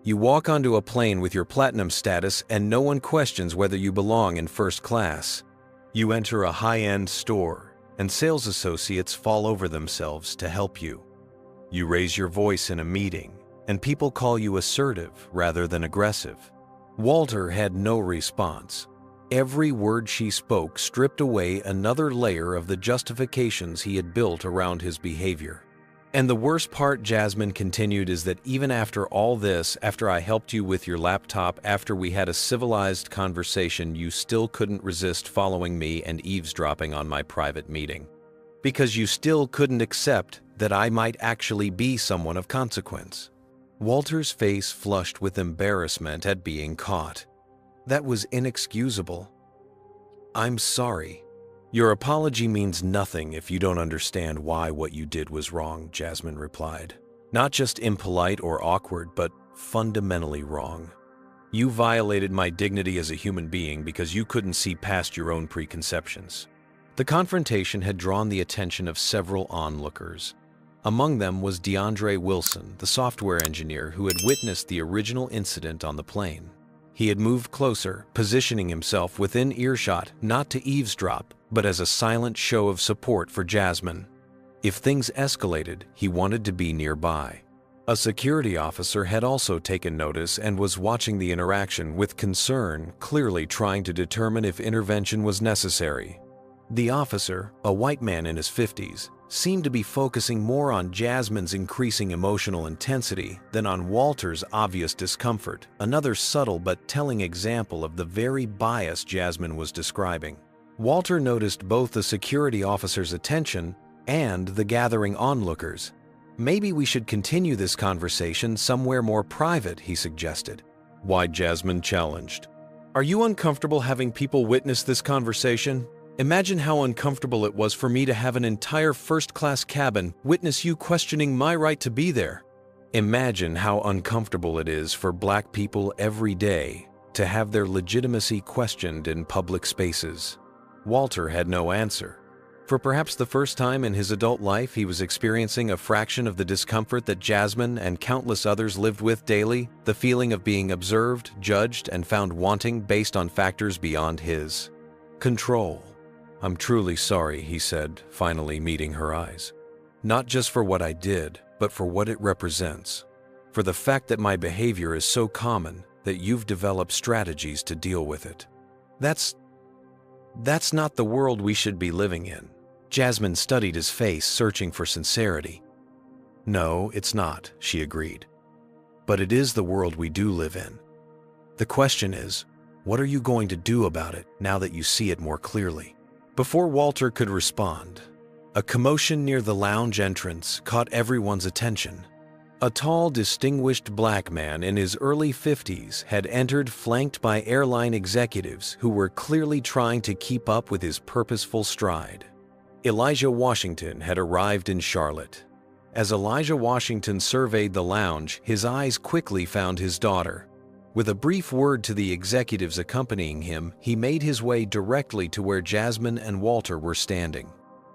You walk onto a plane with your platinum status and no one questions whether you belong in first class. You enter a high-end store and sales associates fall over themselves to help you. You raise your voice in a meeting and people call you assertive rather than aggressive." Walter had no response. Every word she spoke stripped away another layer of the justifications he had built around his behavior. "And the worst part," Jasmine continued, "is that even after all this, after I helped you with your laptop, after we had a civilized conversation, you still couldn't resist following me and eavesdropping on my private meeting. Because you still couldn't accept that I might actually be someone of consequence." Walter's face flushed with embarrassment at being caught. That was inexcusable. I'm sorry. Your apology means nothing if you don't understand why what you did was wrong, Jasmine replied. Not just impolite or awkward, but fundamentally wrong. You violated my dignity as a human being because you couldn't see past your own preconceptions. The confrontation had drawn the attention of several onlookers. Among them was DeAndre Wilson, the software engineer who had witnessed the original incident on the plane. He had moved closer, positioning himself within earshot, not to eavesdrop, but as a silent show of support for Jasmine. If things escalated, he wanted to be nearby. A security officer had also taken notice and was watching the interaction with concern, clearly trying to determine if intervention was necessary. The officer, a white man in his 50s, seemed to be focusing more on Jasmine's increasing emotional intensity than on Walter's obvious discomfort, another subtle but telling example of the very bias Jasmine was describing. Walter noticed both the security officer's attention and the gathering onlookers. Maybe we should continue this conversation somewhere more private, he suggested. Why? Jasmine challenged. Are you uncomfortable having people witness this conversation? Imagine how uncomfortable it was for me to have an entire first-class cabin witness you questioning my right to be there. Imagine how uncomfortable it is for Black people every day to have their legitimacy questioned in public spaces. Walter had no answer. For perhaps the first time in his adult life, he was experiencing a fraction of the discomfort that Jasmine and countless others lived with daily, the feeling of being observed, judged, and found wanting based on factors beyond his control. I'm truly sorry, he said, finally meeting her eyes. Not just for what I did, but for what it represents. For the fact that my behavior is so common that you've developed strategies to deal with it. That's not the world we should be living in. Jasmine studied his face, searching for sincerity. No, it's not, she agreed. But it is the world we do live in. The question is, what are you going to do about it now that you see it more clearly? Before Walter could respond, a commotion near the lounge entrance caught everyone's attention. A tall, distinguished Black man in his early 50s had entered, flanked by airline executives who were clearly trying to keep up with his purposeful stride. Elijah Washington had arrived in Charlotte. As Elijah Washington surveyed the lounge, his eyes quickly found his daughter. With a brief word to the executives accompanying him, he made his way directly to where Jasmine and Walter were standing.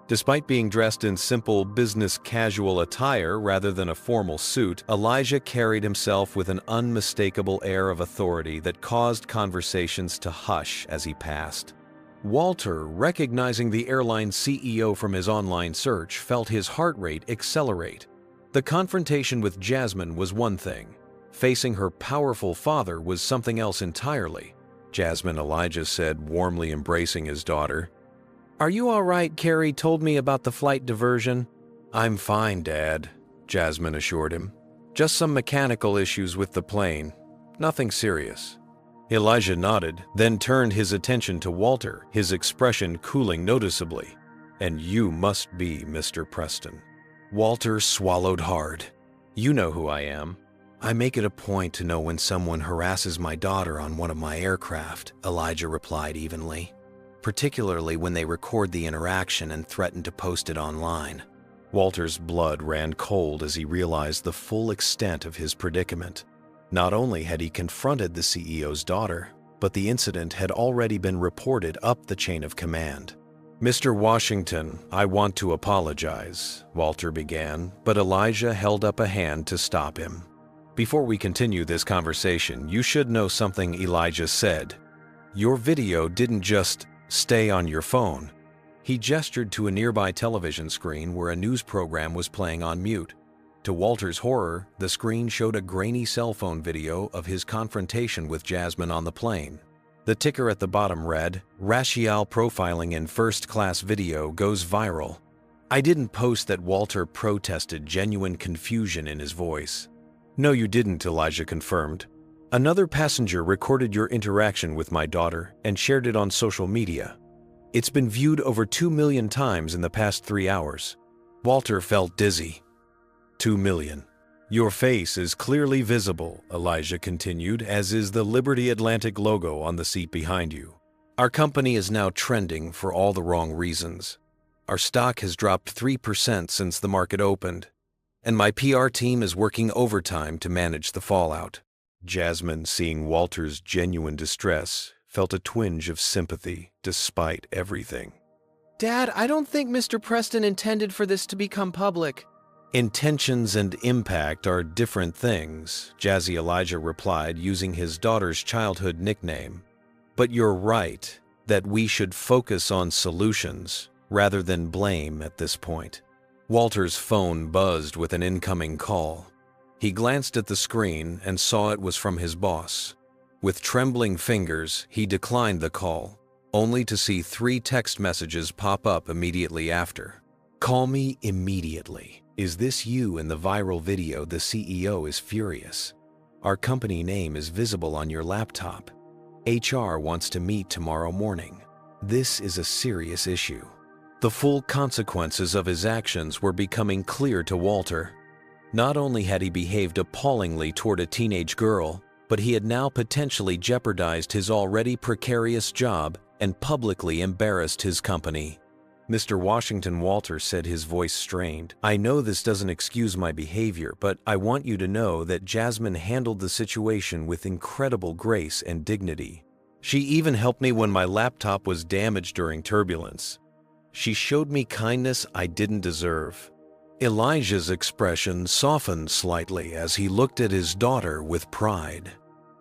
Despite being dressed in simple business casual attire rather than a formal suit, Elijah carried himself with an unmistakable air of authority that caused conversations to hush as he passed. Walter, recognizing the airline CEO from his online search, felt his heart rate accelerate. The confrontation with Jasmine was one thing. Facing her powerful father was something else entirely. Jasmine, Elijah said, warmly embracing his daughter. Are you all right? Carrie told me about the flight diversion. I'm fine, Dad, Jasmine assured him. Just some mechanical issues with the plane. Nothing serious. Elijah nodded, then turned his attention to Walter, his expression cooling noticeably. And you must be Mr. Preston. Walter swallowed hard. You know who I am. I make it a point to know when someone harasses my daughter on one of my aircraft, Elijah replied evenly, particularly when they record the interaction and threaten to post it online. Walter's blood ran cold as he realized the full extent of his predicament. Not only had he confronted the CEO's daughter, but the incident had already been reported up the chain of command. Mr. Washington, I want to apologize, Walter began, but Elijah held up a hand to stop him. Before we continue this conversation, you should know something Elijah said. Your video didn't just stay on your phone. He gestured to a nearby television screen where a news program was playing on mute. To Walter's horror, the screen showed a grainy cell phone video of his confrontation with Jasmine on the plane. The ticker at the bottom read, "Racial profiling in first-class video goes viral." I didn't post that, Walter protested, genuine confusion in his voice. No, you didn't, Elijah confirmed. Another passenger recorded your interaction with my daughter and shared it on social media. It's been viewed over 2 million times in the past 3 hours. Walter felt dizzy. 2 million. Your face is clearly visible, Elijah continued, as is the Liberty Atlantic logo on the seat behind you. Our company is now trending for all the wrong reasons. Our stock has dropped 3% since the market opened, and my PR team is working overtime to manage the fallout." Jasmine, seeing Walter's genuine distress, felt a twinge of sympathy despite everything. "Dad, I don't think Mr. Preston intended for this to become public." "Intentions and impact are different things," Jazzy Elijah replied using his daughter's childhood nickname. "But you're right that we should focus on solutions rather than blame at this point." Walter's phone buzzed with an incoming call. He glanced at the screen and saw it was from his boss. With trembling fingers, he declined the call, only to see 3 text messages pop up immediately after. "Call me immediately. Is this you in the viral video? The CEO is furious. Our company name is visible on your laptop. HR wants to meet tomorrow morning. This is a serious issue." The full consequences of his actions were becoming clear to Walter. Not only had he behaved appallingly toward a teenage girl, but he had now potentially jeopardized his already precarious job and publicly embarrassed his company. "Mr. Washington," Walter said, his voice strained, "I know this doesn't excuse my behavior, but I want you to know that Jasmine handled the situation with incredible grace and dignity. She even helped me when my laptop was damaged during turbulence. She showed me kindness I didn't deserve." Elijah's expression softened slightly as he looked at his daughter with pride.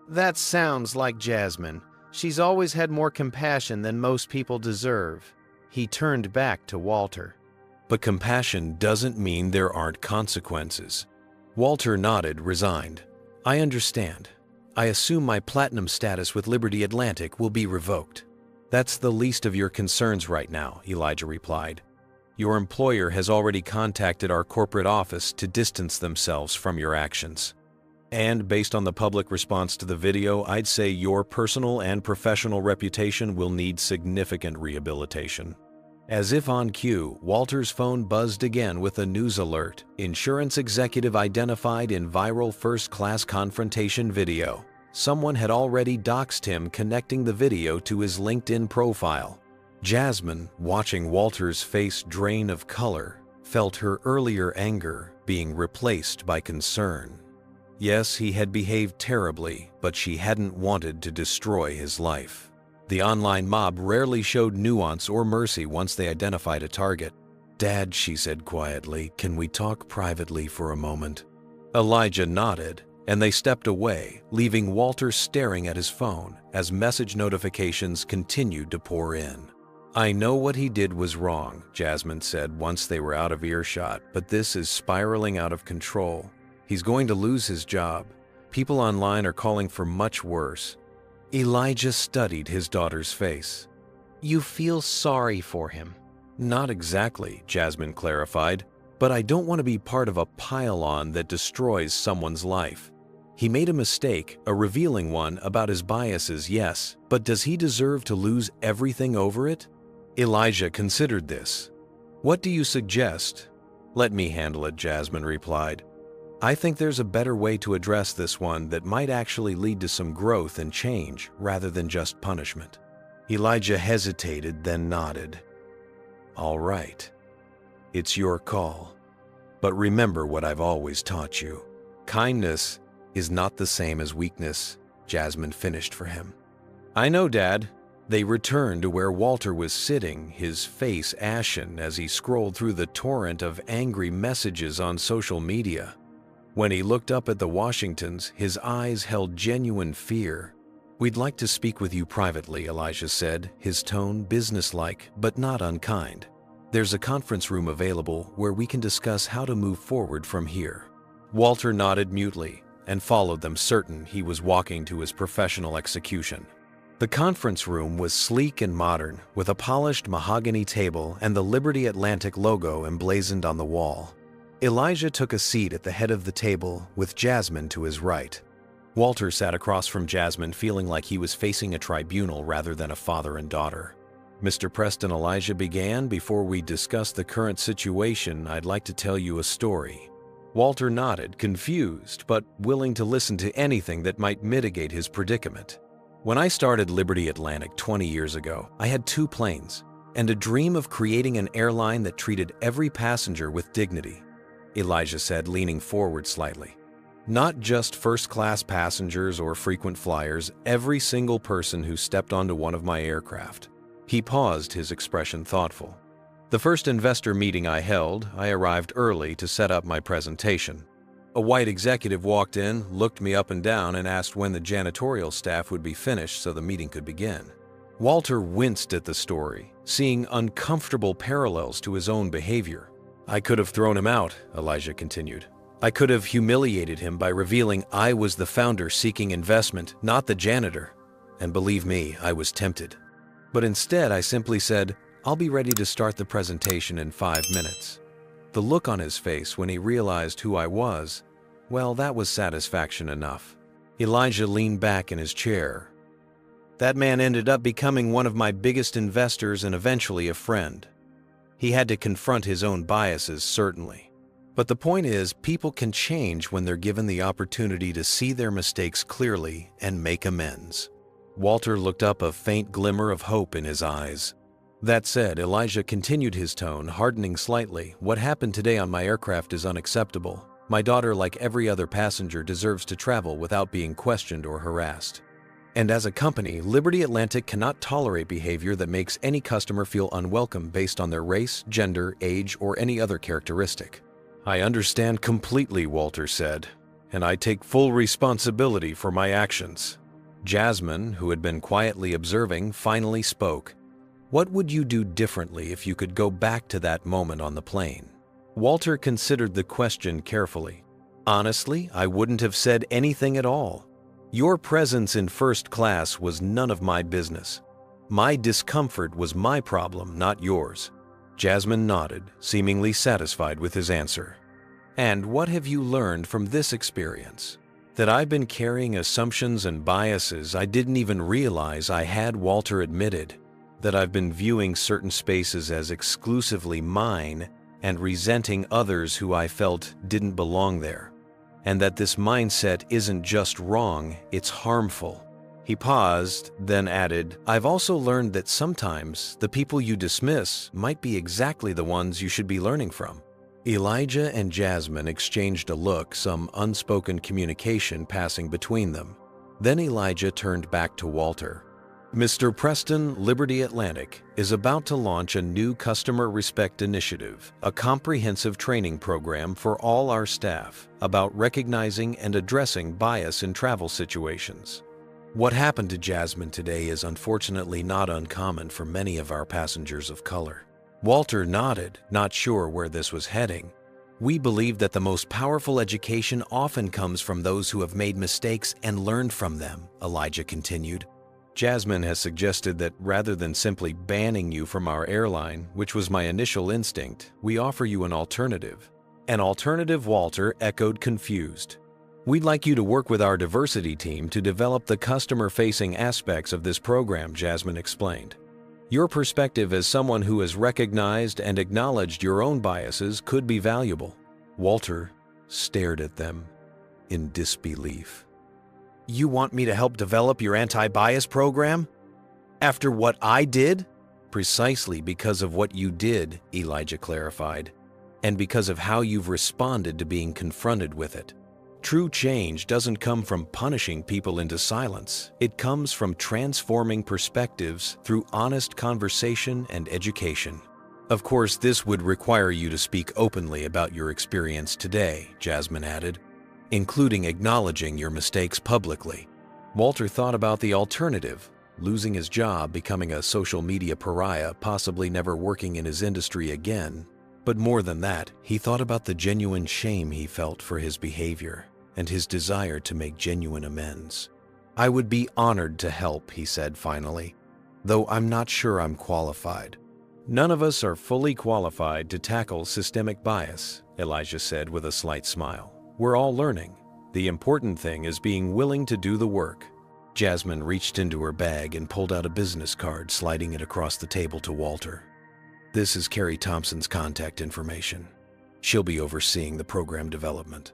"That sounds like Jasmine. She's always had more compassion than most people deserve." He turned back to Walter. "But compassion doesn't mean there aren't consequences." Walter nodded, resigned. "I understand. I assume my platinum status with Liberty Atlantic will be revoked." "That's the least of your concerns right now," Elijah replied. "Your employer has already contacted our corporate office to distance themselves from your actions. And based on the public response to the video, I'd say your personal and professional reputation will need significant rehabilitation." As if on cue, Walter's phone buzzed again with a news alert. Insurance executive identified in viral first-class confrontation video. Someone had already doxed him, connecting the video to his LinkedIn profile. Jasmine, watching Walter's face drain of color, felt her earlier anger being replaced by concern. Yes, he had behaved terribly, but she hadn't wanted to destroy his life. The online mob rarely showed nuance or mercy once they identified a target. "Dad," she said quietly, "can we talk privately for a moment?" Elijah nodded, and they stepped away, leaving Walter staring at his phone as message notifications continued to pour in. "I know what he did was wrong," Jasmine said once they were out of earshot, "but this is spiraling out of control. He's going to lose his job. People online are calling for much worse." Elijah studied his daughter's face. "You feel sorry for him?" "Not exactly," Jasmine clarified, "but I don't want to be part of a pile-on that destroys someone's life. He made a mistake, a revealing one, about his biases, yes, but does he deserve to lose everything over it?" Elijah considered this. "What do you suggest?" "Let me handle it," Jasmine replied. "I think there's a better way to address this one that might actually lead to some growth and change rather than just punishment." Elijah hesitated, then nodded. "All right. It's your call. But remember what I've always taught you. Kindness is not the same as weakness," Jasmine finished for him. "I know, Dad." They returned to where Walter was sitting, his face ashen as he scrolled through the torrent of angry messages on social media. When he looked up at the Washingtons, his eyes held genuine fear. "We'd like to speak with you privately," Elijah said, his tone businesslike but not unkind. "There's a conference room available where we can discuss how to move forward from here." Walter nodded mutely and followed them, certain he was walking to his professional execution. The conference room was sleek and modern, with a polished mahogany table and the Liberty Atlantic logo emblazoned on the wall. Elijah took a seat at the head of the table, with Jasmine to his right. Walter sat across from Jasmine, feeling like he was facing a tribunal rather than a father and daughter. "Mr. Preston," Elijah began, "before we discuss the current situation, I'd like to tell you a story." Walter nodded, confused, but willing to listen to anything that might mitigate his predicament. When I started Liberty Atlantic 20 years ago, I had 2 planes and a dream of creating an airline that treated every passenger with dignity, Elijah said, leaning forward slightly. Not just first-class passengers or frequent flyers, every single person who stepped onto one of my aircraft. He paused, his expression thoughtful. The first investor meeting I held, I arrived early to set up my presentation. A white executive walked in, looked me up and down, and asked when the janitorial staff would be finished so the meeting could begin. Walter winced at the story, seeing uncomfortable parallels to his own behavior. I could have thrown him out, Elijah continued. I could have humiliated him by revealing I was the founder seeking investment, not the janitor. And believe me, I was tempted. But instead, I simply said, I'll be ready to start the presentation in 5 minutes. The look on his face when he realized who I was, well, that was satisfaction enough. Elijah leaned back in his chair. That man ended up becoming one of my biggest investors and eventually a friend. He had to confront his own biases, certainly. But the point is, people can change when they're given the opportunity to see their mistakes clearly and make amends. Walter looked up, a faint glimmer of hope in his eyes. That said, Elijah continued, his tone hardening slightly. What happened today on my aircraft is unacceptable. My daughter, like every other passenger, deserves to travel without being questioned or harassed. And as a company, Liberty Atlantic cannot tolerate behavior that makes any customer feel unwelcome based on their race, gender, age, or any other characteristic. I understand completely, Walter said, and I take full responsibility for my actions. Jasmine, who had been quietly observing, finally spoke. What would you do differently if you could go back to that moment on the plane? Walter considered the question carefully. Honestly, I wouldn't have said anything at all. Your presence in first class was none of my business. My discomfort was my problem, not yours. Jasmine nodded, seemingly satisfied with his answer. And what have you learned from this experience? That I've been carrying assumptions and biases I didn't even realize I had, Walter admitted. That I've been viewing certain spaces as exclusively mine and resenting others who I felt didn't belong there. And that this mindset isn't just wrong, it's harmful. He paused, then added, I've also learned that sometimes the people you dismiss might be exactly the ones you should be learning from. Elijah and Jasmine exchanged a look, some unspoken communication passing between them. Then Elijah turned back to Walter. Mr. Preston, Liberty Atlantic is about to launch a new customer respect initiative, a comprehensive training program for all our staff about recognizing and addressing bias in travel situations. What happened to Jasmine today is unfortunately not uncommon for many of our passengers of color. Walter nodded, not sure where this was heading. We believe that the most powerful education often comes from those who have made mistakes and learned from them, Elijah continued. Jasmine has suggested that rather than simply banning you from our airline, which was my initial instinct, we offer you an alternative. An alternative, Walter echoed, confused. We'd like you to work with our diversity team to develop the customer-facing aspects of this program, Jasmine explained. Your perspective as someone who has recognized and acknowledged your own biases could be valuable. Walter stared at them in disbelief. You want me to help develop your anti-bias program? After what I did? Precisely because of what you did, Elijah clarified, and because of how you've responded to being confronted with it. True change doesn't come from punishing people into silence. It comes from transforming perspectives through honest conversation and education. Of course, this would require you to speak openly about your experience today, Jasmine added, including acknowledging your mistakes publicly. Walter thought about the alternative, losing his job, becoming a social media pariah, possibly never working in his industry again. But more than that, he thought about the genuine shame he felt for his behavior and his desire to make genuine amends. I would be honored to help, he said finally, though I'm not sure I'm qualified. None of us are fully qualified to tackle systemic bias, Elijah said with a slight smile. We're all learning. The important thing is being willing to do the work. Jasmine reached into her bag and pulled out a business card, sliding it across the table to Walter. This is Carrie Thompson's contact information. She'll be overseeing the program development.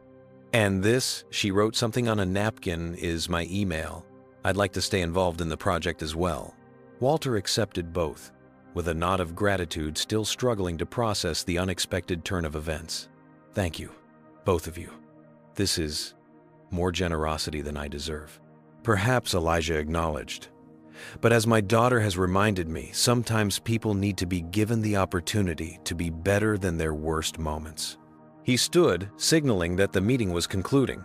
And this, she wrote something on a napkin, is my email. I'd like to stay involved in the project as well." Walter accepted both, with a nod of gratitude, still struggling to process the unexpected turn of events. "Thank you, both of you. This is more generosity than I deserve." "Perhaps," Elijah acknowledged. "But as my daughter has reminded me, sometimes people need to be given the opportunity to be better than their worst moments." He stood, signaling that the meeting was concluding.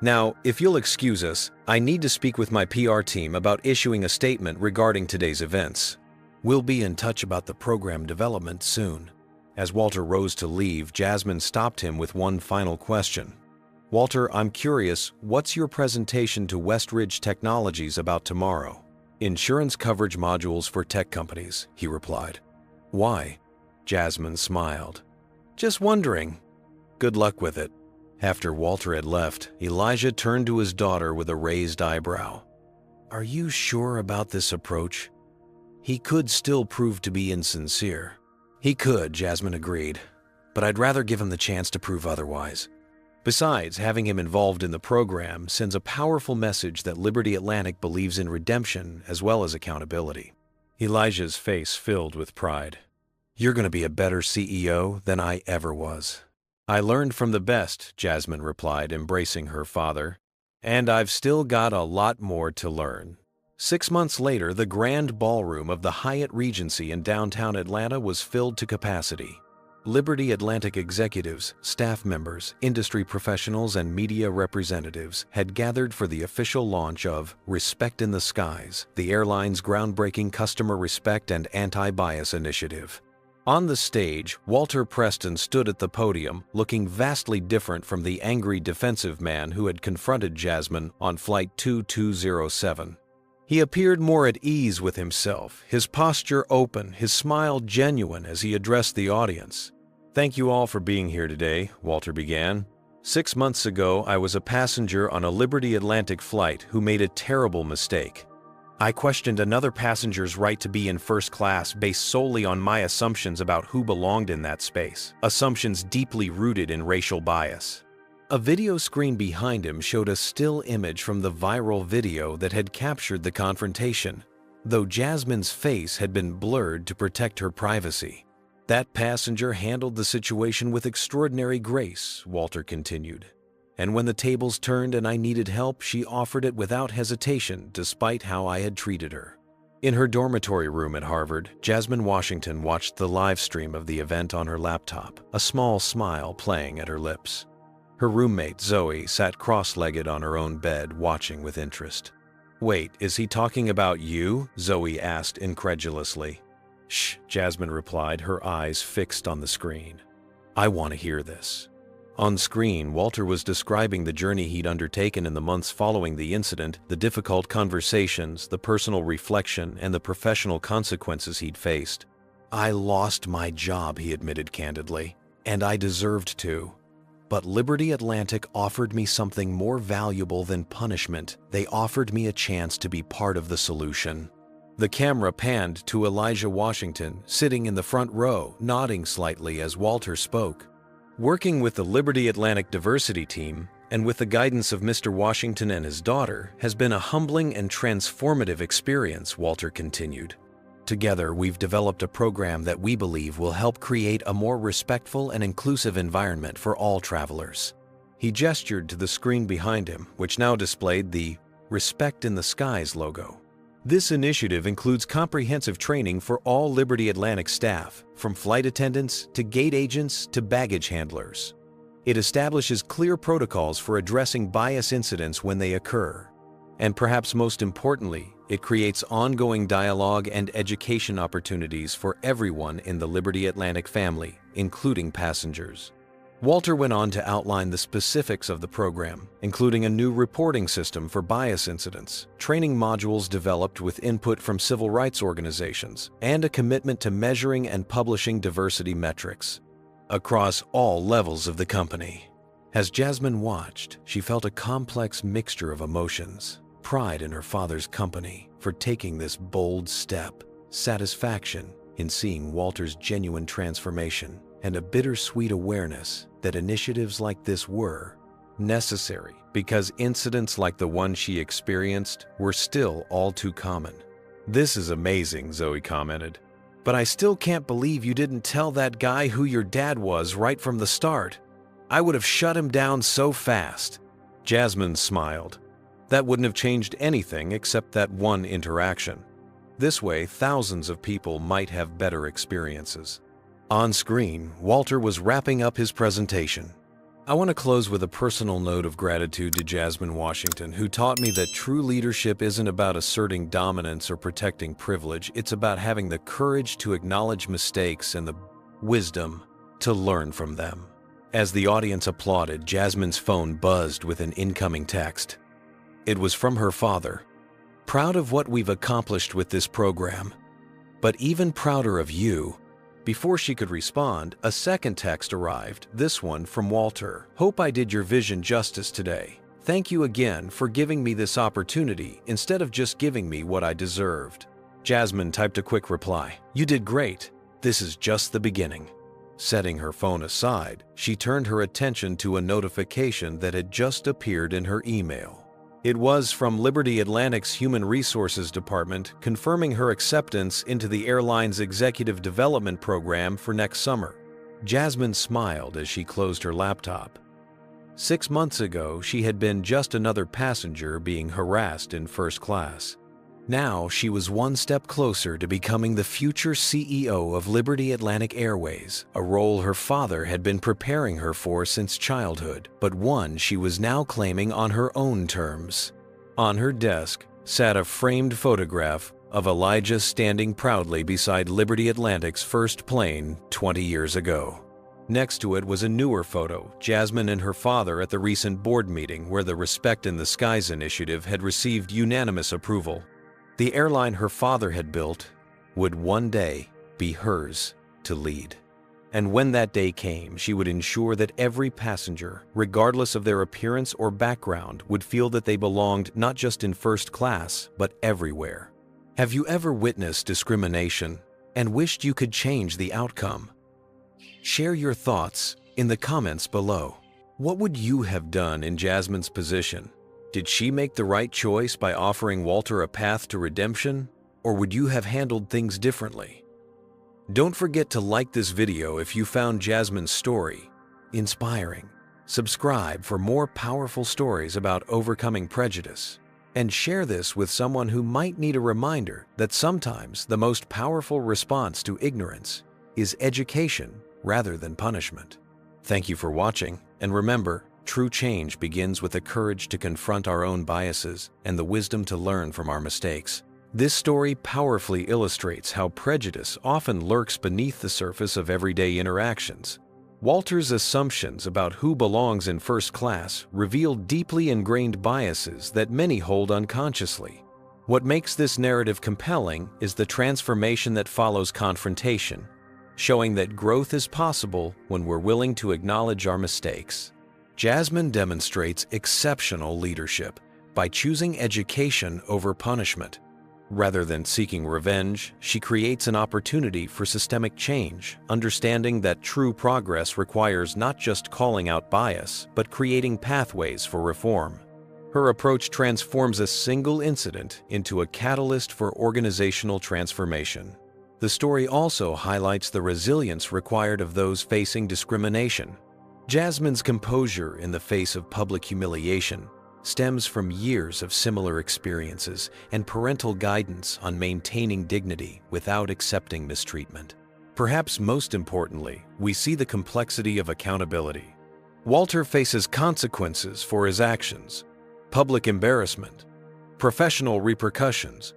"Now, if you'll excuse us, I need to speak with my PR team about issuing a statement regarding today's events. We'll be in touch about the program development soon." As Walter rose to leave, Jasmine stopped him with one final question. "Walter, I'm curious, what's your presentation to Westridge Technologies about tomorrow?" "Insurance coverage modules for tech companies," he replied. "Why?" Jasmine smiled. "Just wondering. Good luck with it." After Walter had left, Elijah turned to his daughter with a raised eyebrow. "Are you sure about this approach? He could still prove to be insincere." "He could," Jasmine agreed, "but I'd rather give him the chance to prove otherwise. Besides, having him involved in the program sends a powerful message that Liberty Atlantic believes in redemption as well as accountability." Elijah's face filled with pride. "You're going to be a better CEO than I ever was." "I learned from the best," Jasmine replied, embracing her father. "And I've still got a lot more to learn." 6 months later, the grand ballroom of the Hyatt Regency in downtown Atlanta was filled to capacity. Liberty Atlantic executives, staff members, industry professionals, and media representatives had gathered for the official launch of Respect in the Skies, the airline's groundbreaking customer respect and anti-bias initiative. On the stage, Walter Preston stood at the podium, looking vastly different from the angry defensive man who had confronted Jasmine on Flight 2207. He appeared more at ease with himself, his posture open, his smile genuine as he addressed the audience. "Thank you all for being here today," Walter began. 6 months ago, I was a passenger on a Liberty Atlantic flight who made a terrible mistake. I questioned another passenger's right to be in first class based solely on my assumptions about who belonged in that space, assumptions deeply rooted in racial bias. A video screen behind him showed a still image from the viral video that had captured the confrontation, though Jasmine's face had been blurred to protect her privacy. "That passenger handled the situation with extraordinary grace," Walter continued. "And when the tables turned and I needed help, she offered it without hesitation, despite how I had treated her." In her dormitory room at Harvard, Jasmine Washington watched the live stream of the event on her laptop, a small smile playing at her lips. Her roommate, Zoe, sat cross-legged on her own bed, watching with interest. "Wait, is he talking about you?" Zoe asked incredulously. "Shh," Jasmine replied, her eyes fixed on the screen. "I want to hear this." On screen, Walter was describing the journey he'd undertaken in the months following the incident, the difficult conversations, the personal reflection, and the professional consequences he'd faced. "I lost my job," he admitted candidly, "and I deserved to. But Liberty Atlantic offered me something more valuable than punishment. They offered me a chance to be part of the solution." The camera panned to Elijah Washington, sitting in the front row, nodding slightly as Walter spoke. "Working with the Liberty Atlantic diversity team, and with the guidance of Mr. Washington and his daughter, has been a humbling and transformative experience," Walter continued. "Together, we've developed a program that we believe will help create a more respectful and inclusive environment for all travelers." He gestured to the screen behind him, which now displayed the Respect in the Skies logo. "This initiative includes comprehensive training for all Liberty Atlantic staff, from flight attendants to gate agents to baggage handlers. It establishes clear protocols for addressing bias incidents when they occur. And perhaps most importantly, it creates ongoing dialogue and education opportunities for everyone in the Liberty Atlantic family, including passengers." Walter went on to outline the specifics of the program, including a new reporting system for bias incidents, training modules developed with input from civil rights organizations, and a commitment to measuring and publishing diversity metrics across all levels of the company. As Jasmine watched, she felt a complex mixture of emotions: pride in her father's company for taking this bold step, satisfaction in seeing Walter's genuine transformation, and a bittersweet awareness that initiatives like this were, necessary, because incidents like the one she experienced were still all too common. "This is amazing," Zoe commented. "But I still can't believe you didn't tell that guy who your dad was right from the start. I would have shut him down so fast." Jasmine smiled. That wouldn't have changed anything except that one interaction. This way, thousands of people might have better experiences. On screen, Walter was wrapping up his presentation. "I want to close with a personal note of gratitude to Jasmine Washington, who taught me that true leadership isn't about asserting dominance or protecting privilege. It's about having the courage to acknowledge mistakes and the wisdom to learn from them." As the audience applauded, Jasmine's phone buzzed with an incoming text. It was from her father. "Proud of what we've accomplished with this program, but even prouder of you." Before she could respond, a second text arrived, this one from Walter. "Hope I did your vision justice today. Thank you again for giving me this opportunity instead of just giving me what I deserved." Jasmine typed a quick reply. "You did great. This is just the beginning." Setting her phone aside, she turned her attention to a notification that had just appeared in her email. It was from Liberty Atlantic's Human Resources Department, confirming her acceptance into the airline's executive development program for next summer. Jasmine smiled as she closed her laptop. 6 months ago, she had been just another passenger being harassed in first class. Now she was one step closer to becoming the future CEO of Liberty Atlantic Airways, a role her father had been preparing her for since childhood, but one she was now claiming on her own terms. On her desk sat a framed photograph of Elijah standing proudly beside Liberty Atlantic's first plane 20 years ago. Next to it was a newer photo, Jasmine and her father at the recent board meeting where the Respect in the Skies initiative had received unanimous approval. The airline her father had built would one day be hers to lead. And when that day came, she would ensure that every passenger, regardless of their appearance or background, would feel that they belonged not just in first class, but everywhere. Have you ever witnessed discrimination and wished you could change the outcome? Share your thoughts in the comments below. What would you have done in Jasmine's position? Did she make the right choice by offering Walter a path to redemption, or would you have handled things differently? Don't forget to like this video if you found Jasmine's story inspiring. Subscribe for more powerful stories about overcoming prejudice. And share this with someone who might need a reminder that sometimes the most powerful response to ignorance is education rather than punishment. Thank you for watching, and remember, true change begins with the courage to confront our own biases and the wisdom to learn from our mistakes. This story powerfully illustrates how prejudice often lurks beneath the surface of everyday interactions. Walter's assumptions about who belongs in first class reveal deeply ingrained biases that many hold unconsciously. What makes this narrative compelling is the transformation that follows confrontation, showing that growth is possible when we're willing to acknowledge our mistakes. Jasmine demonstrates exceptional leadership by choosing education over punishment. Rather than seeking revenge, she creates an opportunity for systemic change, understanding that true progress requires not just calling out bias, but creating pathways for reform. Her approach transforms a single incident into a catalyst for organizational transformation. The story also highlights the resilience required of those facing discrimination. Jasmine's composure in the face of public humiliation stems from years of similar experiences and parental guidance on maintaining dignity without accepting mistreatment. Perhaps most importantly, we see the complexity of accountability. Walter faces consequences for his actions, public embarrassment, professional repercussions,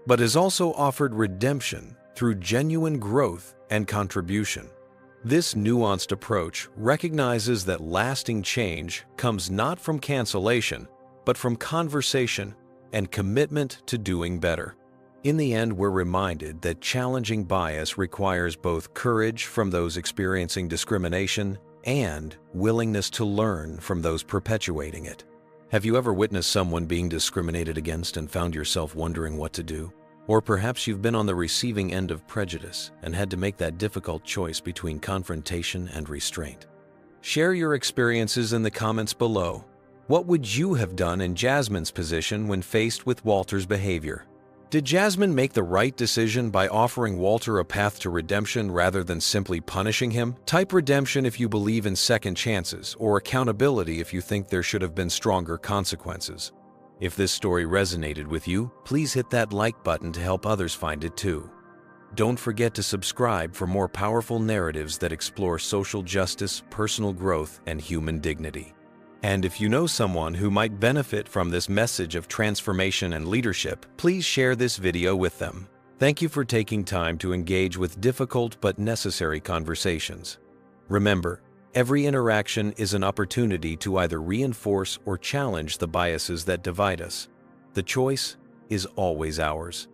but is also offered redemption through genuine growth and contribution. This nuanced approach recognizes that lasting change comes not from cancellation, but from conversation and commitment to doing better. In the end, we're reminded that challenging bias requires both courage from those experiencing discrimination and willingness to learn from those perpetuating it. Have you ever witnessed someone being discriminated against and found yourself wondering what to do? Or perhaps you've been on the receiving end of prejudice and had to make that difficult choice between confrontation and restraint. Share your experiences in the comments below What would you have done in Jasmine's position when faced with Walter's behavior? Did Jasmine make the right decision by offering Walter a path to redemption rather than simply punishing him? Type redemption if you believe in second chances, or accountability if you think there should have been stronger consequences. If this story resonated with you, please hit that like button to help others find it too. Don't forget to subscribe for more powerful narratives that explore social justice, personal growth, and human dignity. And if you know someone who might benefit from this message of transformation and leadership, please share this video with them. Thank you for taking time to engage with difficult but necessary conversations. Remember, every interaction is an opportunity to either reinforce or challenge the biases that divide us. The choice is always ours.